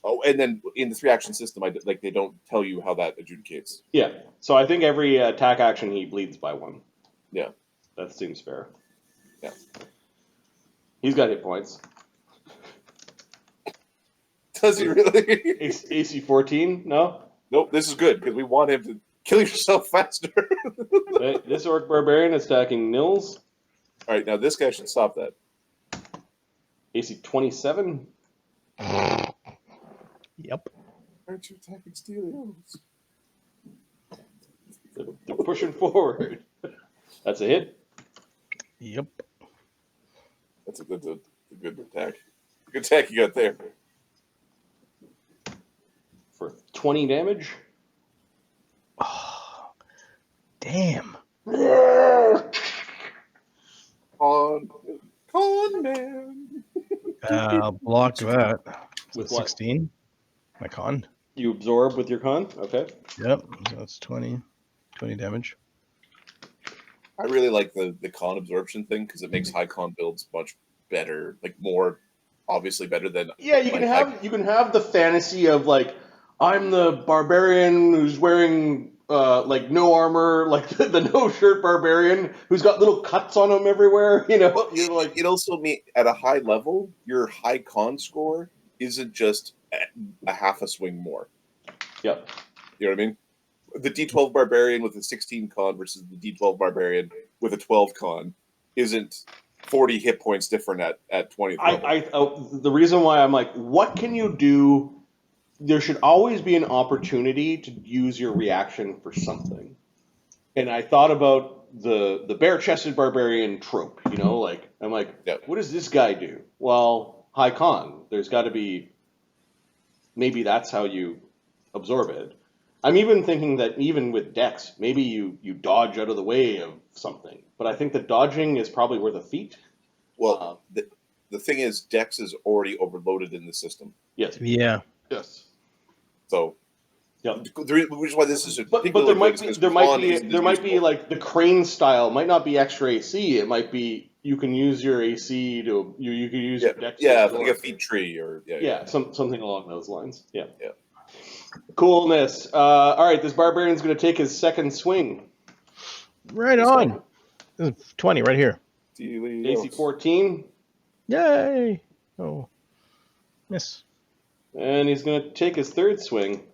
and then in the 3-action system, they don't tell you how that adjudicates. Yeah. So I think every attack action he bleeds by 1. Yeah. That seems fair. Yeah. He's got hit points. Does he really? AC 14? No? Nope, this is good, because we want him to kill yourself faster. This orc barbarian is attacking Nils. All right, now this guy should stop that. AC 27. Yep. Aren't you attacking Stelios? They're pushing forward. That's a hit. Yep. That's a good Good attack. Good attack you got there. For 20 damage. Oh, damn. Con man. Block that. With what? 16. My con. You absorb with your con? Okay. Yep. So that's 20 damage. I really like the con absorption thing because it makes high con builds much better, like more obviously better than Yeah, you can have the fantasy of like I'm the barbarian who's wearing like no armor, like the no shirt barbarian who's got little cuts on him everywhere. You know, you're like it also means at a high level, your high con score isn't just a half a swing more. Yep. You know what I mean? The D12 barbarian with a 16 con versus the D12 barbarian with a 12 con isn't 40 hit points different at 20th level. The reason why I'm like, what can you do? There should always be an opportunity to use your reaction for something. And I thought about the bare-chested barbarian trope, you know, like I'm like, Yep. What does this guy do? Well, high con. There's got to be, maybe that's how you absorb it. I'm even thinking that even with Dex, maybe you dodge out of the way of something. But I think that dodging is probably worth a feat. Well, the thing is, Dex is already overloaded in the system. Yes. Yeah. Yes. So, Yep. which is why this is a But there might be like the crane style might not be extra AC. It might be you can use your AC to you can use your Dex. Yeah, like a feat tree or something along those lines. Yeah. Yeah. Coolness. All right, this barbarian's going to take his second swing. Right on. This is 20 right here. AC 14. Yay. Oh. Miss. And he's going to take his third swing.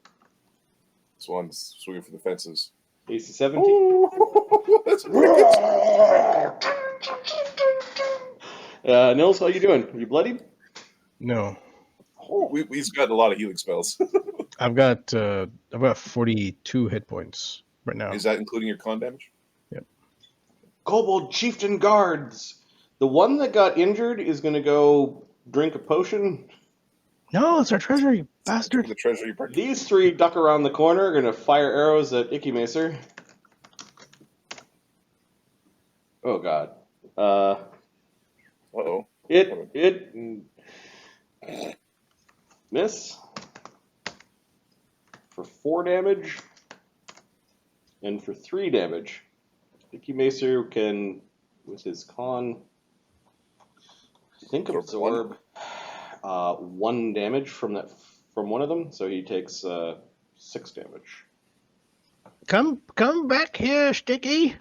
This one's swinging for the fences. AC 17. That's wicked. Nils, how you doing? Are you bloodied? No. He's got a lot of healing spells. I've got 42 hit points right now. Is that including your con damage? Yep. Kobold Chieftain Guards. The one that got injured is going to go drink a potion. No, it's our treasure, you bastard. The treasure you purchased. These three duck around the corner, are going to fire arrows at Icky Macer. Oh, God. Uh-oh. It miss for 4 damage and for 3 damage. Icky Macer can, with his con, I think absorb 1 damage from one of them, so he takes 6 damage. Come back here, Sticky.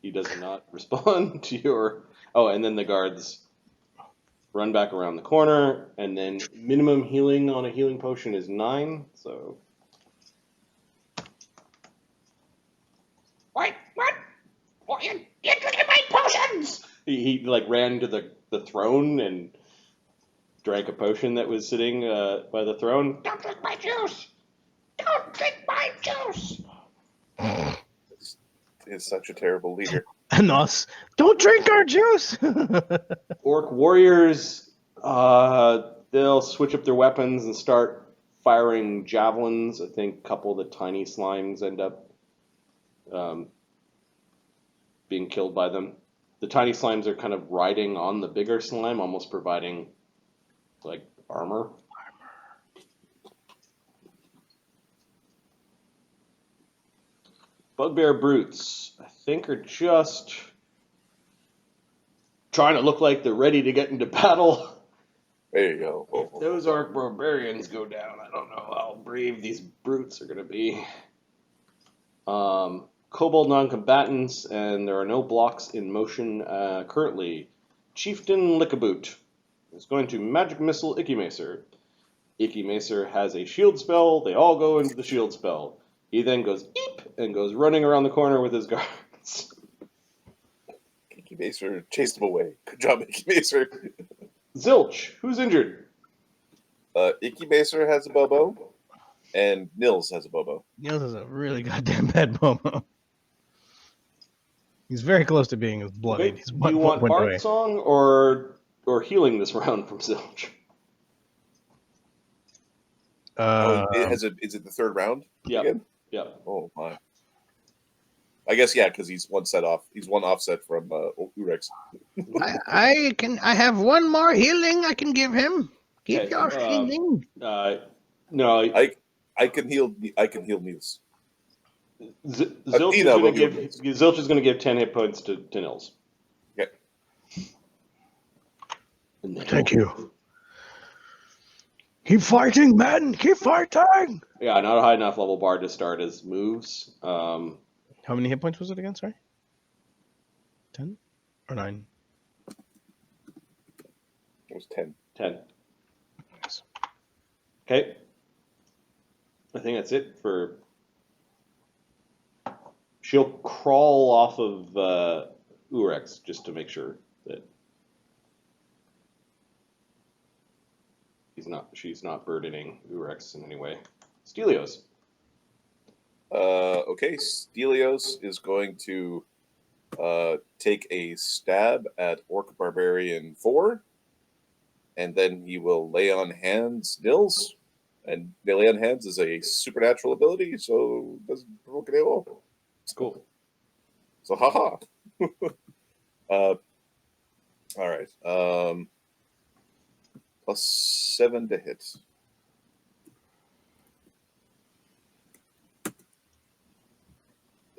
He does not respond to your... Oh, and then the guards run back around the corner, and then minimum healing on a healing potion is 9, so... What? You drinking my potions! He like ran to the throne and drank a potion that was sitting by the throne. Don't drink my juice! Don't drink my juice! Is such a terrible leader. And us. Don't drink our juice. Orc warriors, they'll switch up their weapons and start firing javelins. I think a couple of the tiny slimes end up being killed by them. The tiny slimes are kind of riding on the bigger slime, almost providing like armor. Bugbear brutes, I think, are just trying to look like they're ready to get into battle. There you go. If those orc barbarians go down, I don't know how brave these brutes are going to be. Kobold non-combatants, and there are no blocks in motion currently. Chieftain Lickaboot is going to magic missile Icky Macer. Icky Macer has a shield spell. They all go into the shield spell. He then goes eep and goes running around the corner with his guards. Icky Macer chased him away. Good job, Icky Macer. Zilch, who's injured? Icky Macer has a bobo, and Nils has a bobo. Nils has a really goddamn bad bobo. He's very close to being bloodied. Okay. He's Do you one want point Bard away. Song or healing this round from Zilch? Is it the third round Yep. again? Yep. Oh my! I guess yeah, because he's one set off. He's one offset from Urex. I have one more healing I can give him. Keep Okay, your healing. No, I can heal. I can heal Niels. Zilch is Athena going will to heal give Zilch is going to give 10 hit points to Nils. Okay. Thank you. Keep fighting, man. Keep fighting. Yeah, not a high enough level bard to start his moves. How many hit points was it again? Sorry. 10 or 9? It was 10. 10. Nice. Okay. I think that's it for. She'll crawl off of Urex just to make sure that she's not burdening Urex in any way. Stelios. Okay, Stelios is going to take a stab at Orc Barbarian 4, and then he will lay on hands Nils. And lay on hands is a supernatural ability, so it doesn't provoke an AOL. Cool. So haha. All right. +7 to hit.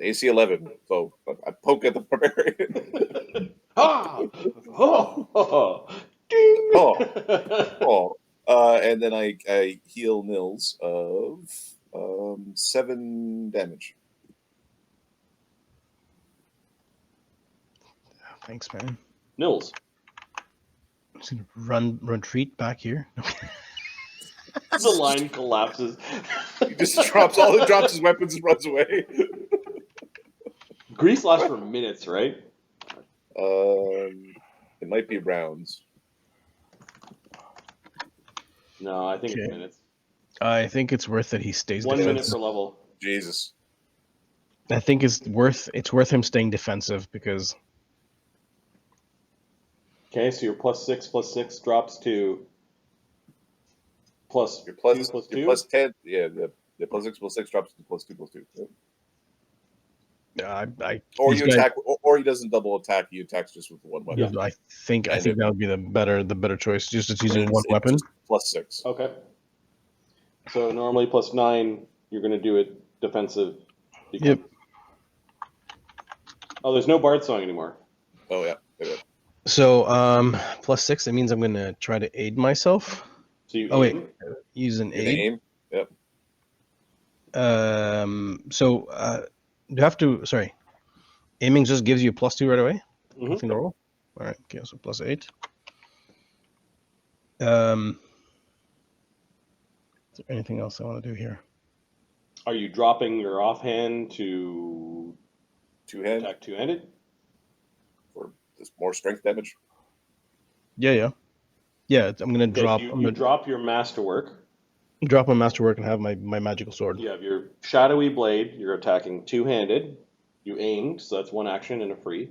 AC 11. So I poke at the barbarian. Ah! Oh! Ding! Oh. And then I heal Nils of 7 damage. Thanks, man. Nils. I'm just gonna retreat back here. The line collapses. He just drops his weapons and runs away. Grease lasts for minutes, right? It might be rounds. No, I think it's Okay. minutes. I think it's worth that he stays 1 minute defensive. per level. Jesus. I think it's worth him staying defensive because Okay, so your +6 drops to plus Your plus 2 plus 2. your plus 10. Yeah, the +6 drops to +2. Yeah. I Or these you guys- attack, or he doesn't double attack. He attacks just with one weapon. I think And that would be the better choice. Just using It's- one it's weapon. just +6. Okay. So normally +9, you're going to do it defensive. Yep. Oh, there's no Bard Song anymore. Oh yeah. So +6. That means I'm gonna try to aid myself. So you Oh wait, aim. use an You're gonna aid. aim. Yep. So do you have to? Sorry, aiming just gives you a +2 right away. Mhm. Nothing to roll. All right. Okay. So +8. Is there anything else I want to do here? Are you dropping your offhand to Two-hand attack two-handed? for just more strength damage. Yeah. I'm gonna Okay, drop. so I'm you gonna drop your masterwork. drop my masterwork and have my magical sword. You have your shadowy blade. You're attacking two-handed. You aimed, so that's one action and a free.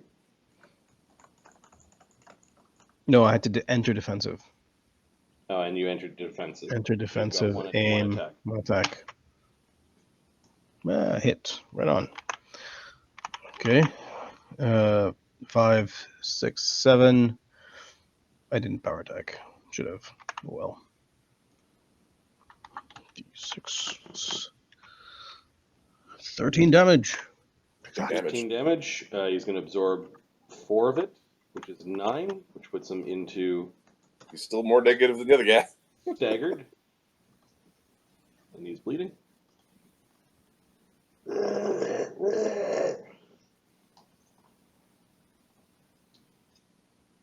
No, I had to enter defensive. Oh, and you entered defensive. Enter defensive. one Aim. attack. One attack. Hit. Right on. Okay. 5, 6, 7. I didn't power attack. Should have. Well. D6. 13 damage. 13 damage. He's going to absorb 4 of it, which is 9, which puts him into He's still more negative than the other guy. staggered. And he's bleeding.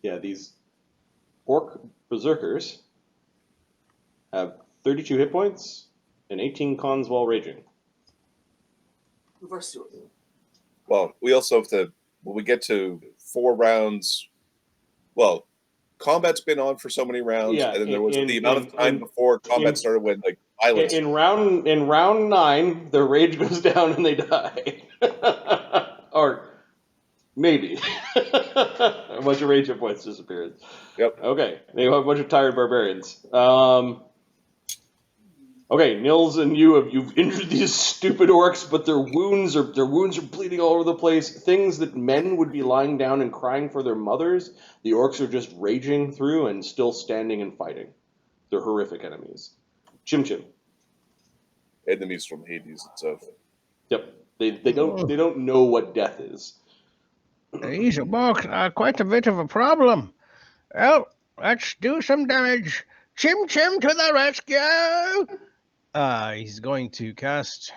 Yeah, these orc berserkers have 32 hit points and 18 cons while raging. Well, we also have to, when we get to 4 rounds, well, combat's been on for so many rounds, Yeah, and then there was the amount of time in- before combat in- started when, like, violence. In round 9, their rage goes down and they die. Or Maybe. A bunch of rage hit points disappeared. Yep. Okay, you have a bunch of tired barbarians. Okay, Nils and you've injured these stupid orcs, but their wounds are bleeding all over the place. Things that men would be lying down and crying for their mothers, the orcs are just raging through and still standing and fighting. They're horrific enemies. Chimchim. Enemies from Hades itself. Yep. They don't know what death is. These orcs are quite a bit of a problem. Well, let's do some damage. Chimchim to the rescue! He's going to cast...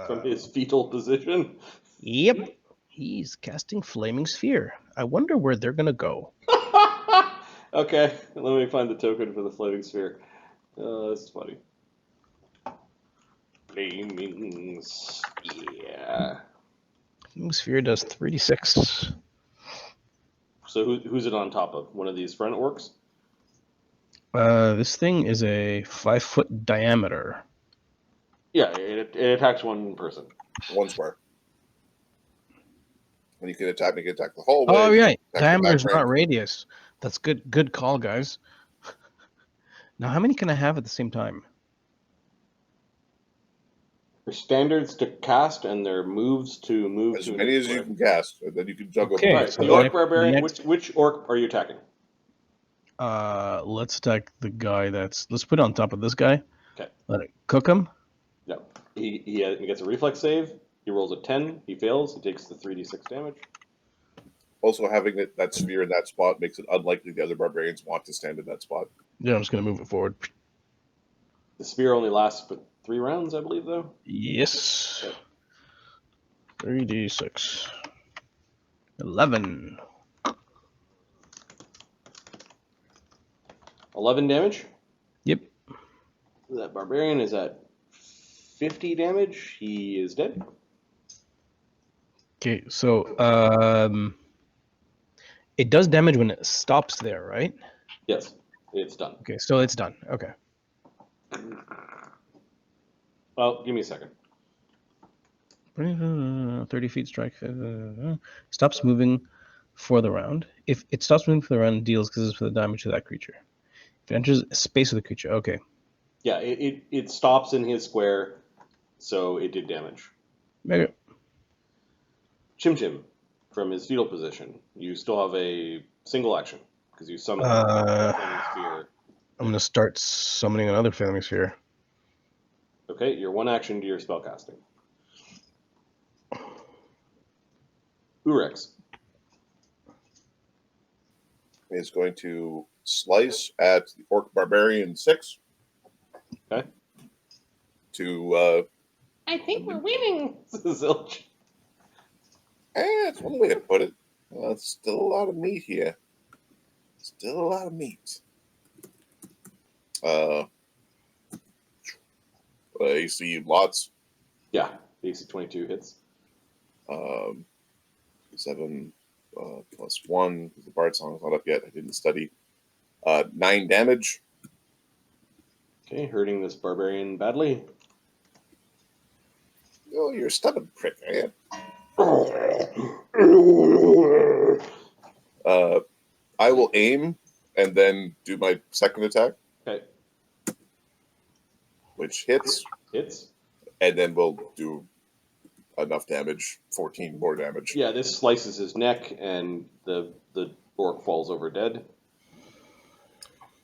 From his fetal position. Yep. He's casting Flaming Sphere. I wonder where they're going to go. Okay, let me find the token for the floating sphere. This is funny. Flaming Sphere. Flaming Sphere does 3d6. So who's it on top of? One of these front orcs? This thing is a 5-foot diameter. Yeah, it attacks one person. One square. And you can attack the whole way. Oh, yeah. the Diameter is back not range. radius. That's good. Good call, guys. Now, how many can I have at the same time? There's standards to cast, and there are moves to move As to many as you can cast, and then you can juggle. Okay, them. Alright, so the orc next- barbarian. next- Which orc are you attacking? Let's attack the guy let's put it on top of this guy. Okay. Let it cook him. No. He gets a reflex save. He rolls a 10. He fails. He takes the 3d6 damage. Also, having that sphere in that spot makes it unlikely the other barbarians want to stand in that spot. Yeah, I'm just going to move it forward. The spear only lasts for 3 rounds, I believe, though. Yes. Okay. 3d6. 11. 11 damage. Yep. That barbarian is at 50 damage. He is dead. Okay, so it does damage when it stops there, right? Yes, it's done. Okay, so it's done. Okay. Well, give me a second. 30 feet strike. Stops moving for the round. If it stops moving for the round, it deals because it's for the damage to that creature. If it enters a space of the creature, okay. Yeah, it stops in his square, so it did damage. Okay. Chimchim, from his fetal position, you still have a single action because you summoned the flaming sphere. I'm going to start summoning another Flaming Sphere. Okay, your one action to your spellcasting. Urex. Is going to slice at the Orc Barbarian 6. Okay. To I think we're winning. Zilch. that's one way to put it. It's still a lot of meat here. Still a lot of meat. AC lots. Yeah, AC 22 hits. 7 plus 1 because the Bard Song's not up yet. I didn't study. 9 damage. Okay, hurting this barbarian badly. Oh, you're a stubborn prick, are you? I will aim and then do my second attack, Okay, which hits, hits. and then we'll do enough damage, 14 more damage. Yeah, this slices his neck, and the orc falls over dead.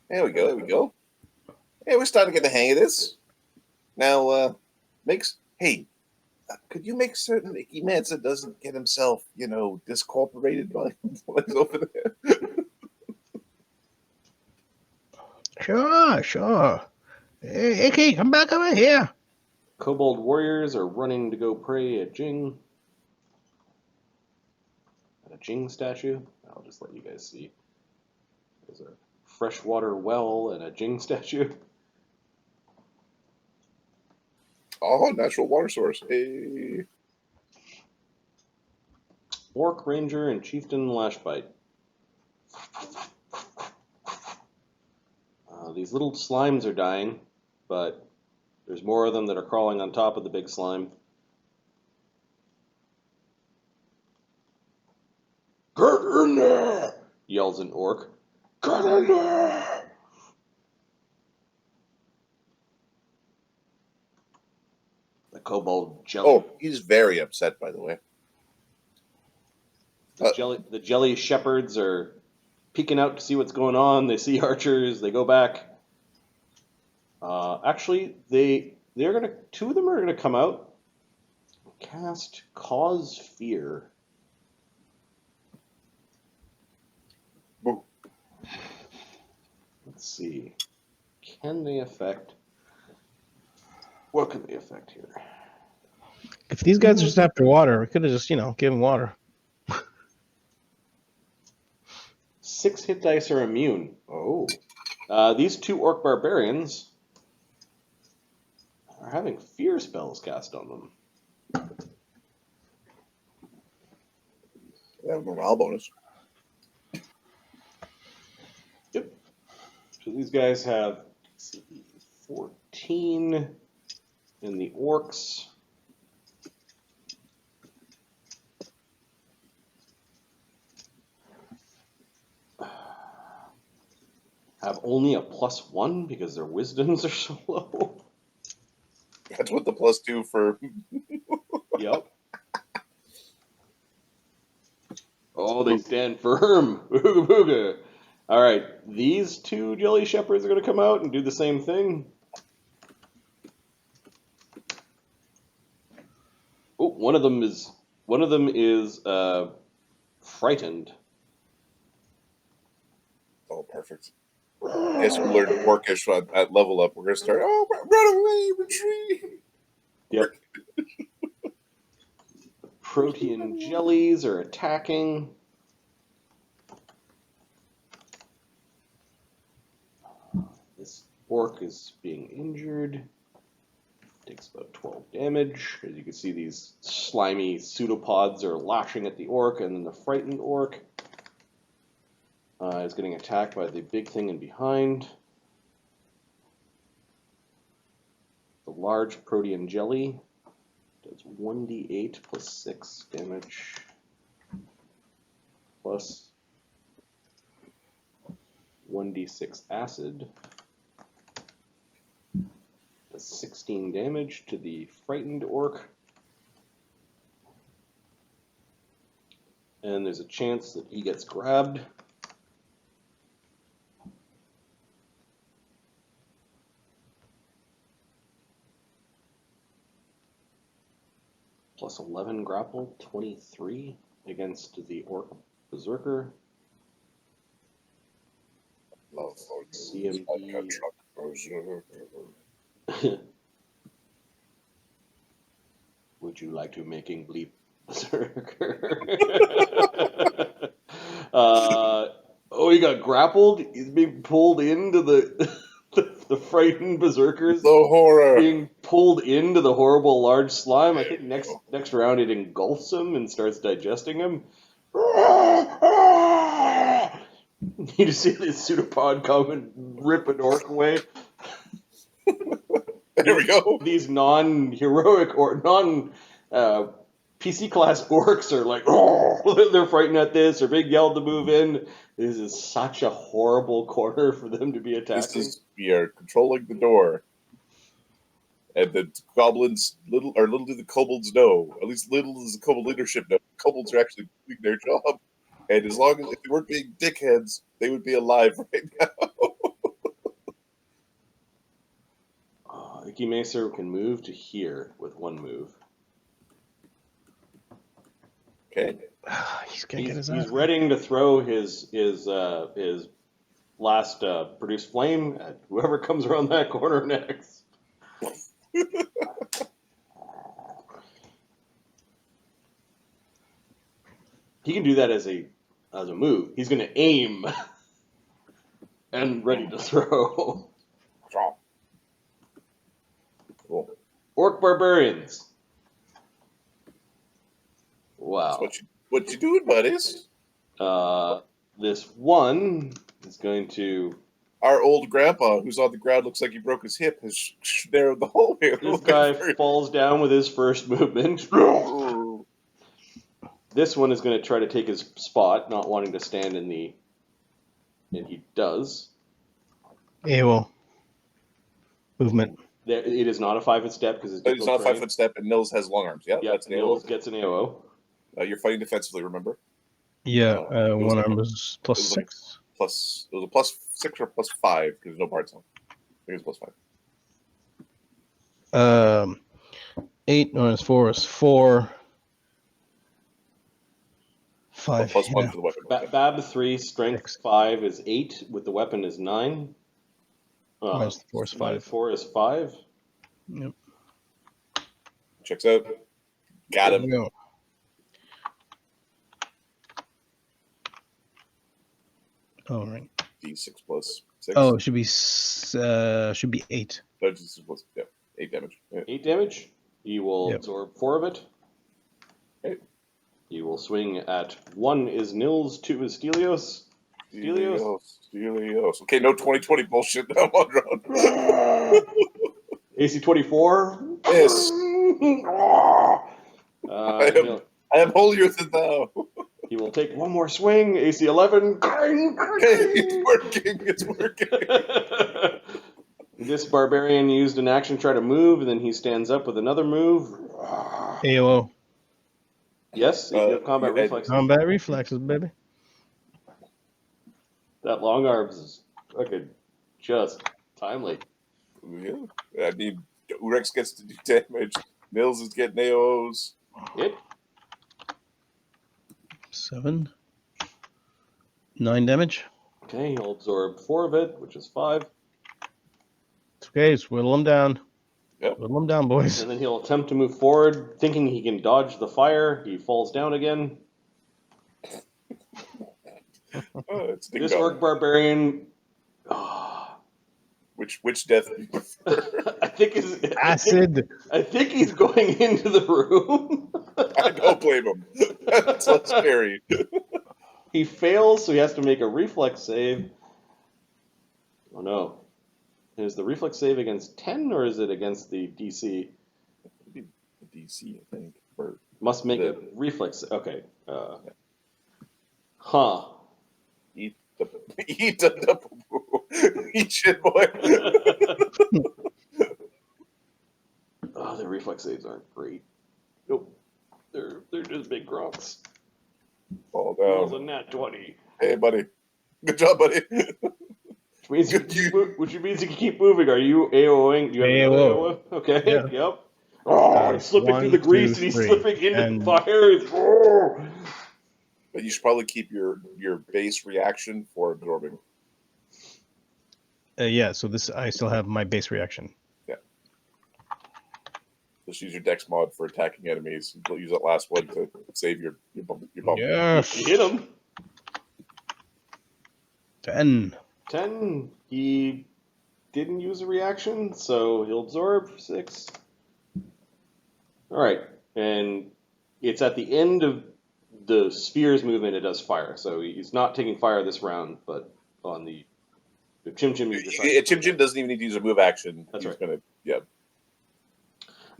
There we go, there we go. Hey, we're starting to get the hang of this. Now, could you make certain Icky Mansa doesn't get himself, discorporated while he's over there? Sure. Hey, Icky, come back over here. Kobold warriors are running to go pray at Jing. At a Jing statue. I'll just let you guys see. There's a freshwater well and a Jing statue. Oh, natural water source. Hey. Orc ranger and chieftain lashbite. These little slimes are dying, but there's more of them that are crawling on top of the big slime. Get in there! Yells an orc. Get in there! The kobold jelly. Oh, he's very upset, by the way. The jelly shepherds are peeking out to see what's going on. They see archers. They go back. Actually, they're gonna. Two of them are gonna come out. Cast Cause Fear. Boo. Let's see. Can they affect? What can they affect here? If these guys are just after water, we could have just, given water. 6 hit dice are immune. Oh. These 2 orc barbarians are having fear spells cast on them. They have a morale bonus. Yep. So these guys have, let's see, 14 in the orcs. Have only a +1 because their wisdoms are so low. That's what the +2 for. Yep. Oh, they stand firm. Ooga booga. All right, these 2 jelly shepherds are going to come out and do the same thing. Oh, one of them is frightened. Oh, perfect. Guess we learned Orcish at level up. We're gonna start. Oh, run away, retreat. Yep. Protean jellies are attacking. This orc is being injured. Takes about 12 damage. As you can see, these slimy pseudopods are lashing at the orc, and then the frightened orc is getting attacked by the big thing in behind. The large protean jelly does 1d8 plus 6 damage plus 1d6 acid. Does 16 damage to the frightened orc. And there's a chance that he gets grabbed. Plus 11 grapple, 23 against the orc berserker. Love CMD. Would you like to making bleep berserker? He got grappled. He's being pulled into the frightened berserkers. The horror. Being pulled into the horrible large slime. I think next round it engulfs him and starts digesting him. You just see this pseudopod come and rip an orc away. There we go. These non-heroic or PC class orcs are like, oh, they're frightened at this. They're being yelled to move in. This is such a horrible corner for them to be attacking. We are controlling the door. And the goblins, little do the kobolds know, at least little does the kobold leadership know, kobolds are actually doing their job. And as long as if they weren't being dickheads, they would be alive right now. Icky Macer can move to here with 1 move. Okay. He's ready to throw his last produced flame at whoever comes around that corner next. He can do that as a move. He's going to aim and ready to throw. Cool. Orc barbarians. Wow. So what you doing, buddies? This one is going to. Our old grandpa, who's on the ground, looks like he broke his hip, has narrowed the hole here. This guy falls down with his first movement. This one is going to try to take his spot, not wanting to stand in the. And he does. AOO. Movement. It is not a 5-foot step because it's It's not a 5-foot step, and Nils has long arms. Yeah, that's an Nils AOO. gets an AOO. You're fighting defensively, remember? Yeah, it was one like arm was plus it was like 6. It was a +6 or +5 because there's no parts on. I think it's +5. 8 minus 4 is 4. 5. +1 Yeah. for the weapon. Bab 3, strength 6. 5 is 8, with the weapon is 9. Minus 4 is 5. Minus 4 is 5. Yep. Checks out. Got There him. we go. All right. D6 +6. Oh, it should be 8. No, D6 plus 8 damage. Yeah. 8 damage. He will absorb 4 of it. Okay. He will swing at 1 is Nils, 2 is Stelios. Stelios. Okay, no 2020 bullshit now, Mondron. AC 24. Yes. I I am holier than thou. He will take one more swing. AC 11. It's working. This barbarian used an action to try to move, and then he stands up with another move. AOO. Yes, you have combat reflexes. Combat reflexes, baby. That long arms is fucking just timely. Yeah. I mean, Urex gets to do damage. Nils is getting AOs. Hit. 7. 9 damage. Okay, he'll absorb 4 of it, which is 5. It's okay, just whittle them down. Yep. Whittle them down, boys. And then he'll attempt to move forward, thinking he can dodge the fire. He falls down again. This orc barbarian. Which death do you prefer? I think is Acid. I think he's going into the room. I don't blame him. That's less scary. He fails, so he has to make a reflex save. Oh no. Is the reflex save against 10 or is it against the DC? The DC, I think. Or Must make a reflex. Okay. Huh. Eat the eat shit, boy. Oh, the reflex saves aren't great. Nope. They're just big gronks. Fall That was a down. nat 20. Hey, buddy. Good job, buddy. Which means you can keep moving. Are you AOing? Do you have another AOO? Okay. Yeah. Yep. Oh, he's slipping through the 1, grease 2, and he's 3. slipping into And- the fire. Oh. But you should probably keep your base reaction for absorbing. Yeah, so this I still have my base reaction. Just use your dex mod for attacking enemies. You'll use that last one to save your bump. Yes. You hit him. 10. 10. He didn't use a reaction, so he'll absorb 6. All right, and it's at the end of the sphere's movement. It does fire, so he's not taking fire this round. But on the Chimchim, Chimchim doesn't even need to use a move action. That's He's right. gonna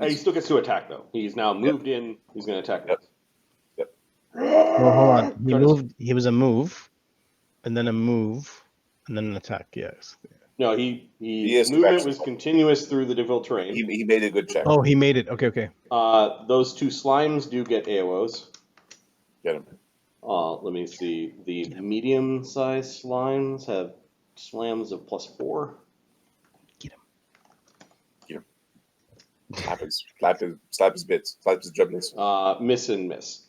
He still gets to attack though. He's now moved in. He's going to attack. Yep. Well, hold on. He moved. He was a move, and then a move, and then an attack. Yes. No, his movement was continuous through the difficult terrain. He made a good check. Oh, he made it. Okay. Those 2 slimes do get AOs. Get him. Let me see. The medium-sized slimes have slams of +4. Slap his bits. Slap his jublets. Miss and miss.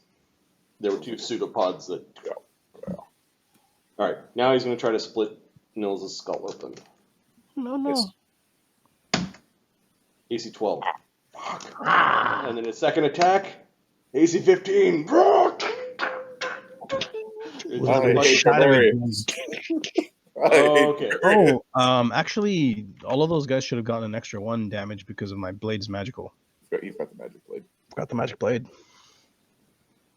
There were 2 pseudopods that. All right, now he's going to try to split Nils' skull open. No. Yes. AC 12. And then his second attack, AC 15. Okay. Actually, all of those guys should have gotten an extra 1 damage because of my blade's magical. You've got the magic blade. Got the magic blade.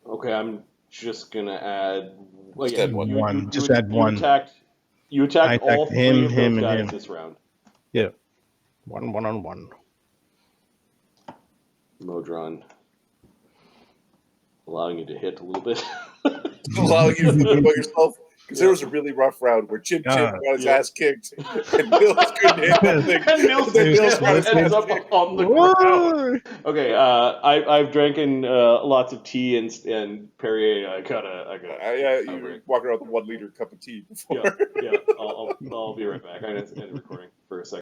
Okay, I'm just gonna add. Well, Just add one. Add 1. You attacked all attacked 3 him, of him, those and guys him. this round. Yeah. 1 on 1. Modron. allowing you to hit a little bit. Allowing you to feel good about yourself. Because there was a really rough round where Chimchim got his ass kicked, and Nils couldn't hit nothing. And Nils ends up on the ground. Okay, I've drinking lots of tea and Perrier. I gotta. You were walking around with a 1 liter cup of tea before. Yeah. I'll be right back. I'm gonna end the recording for a second.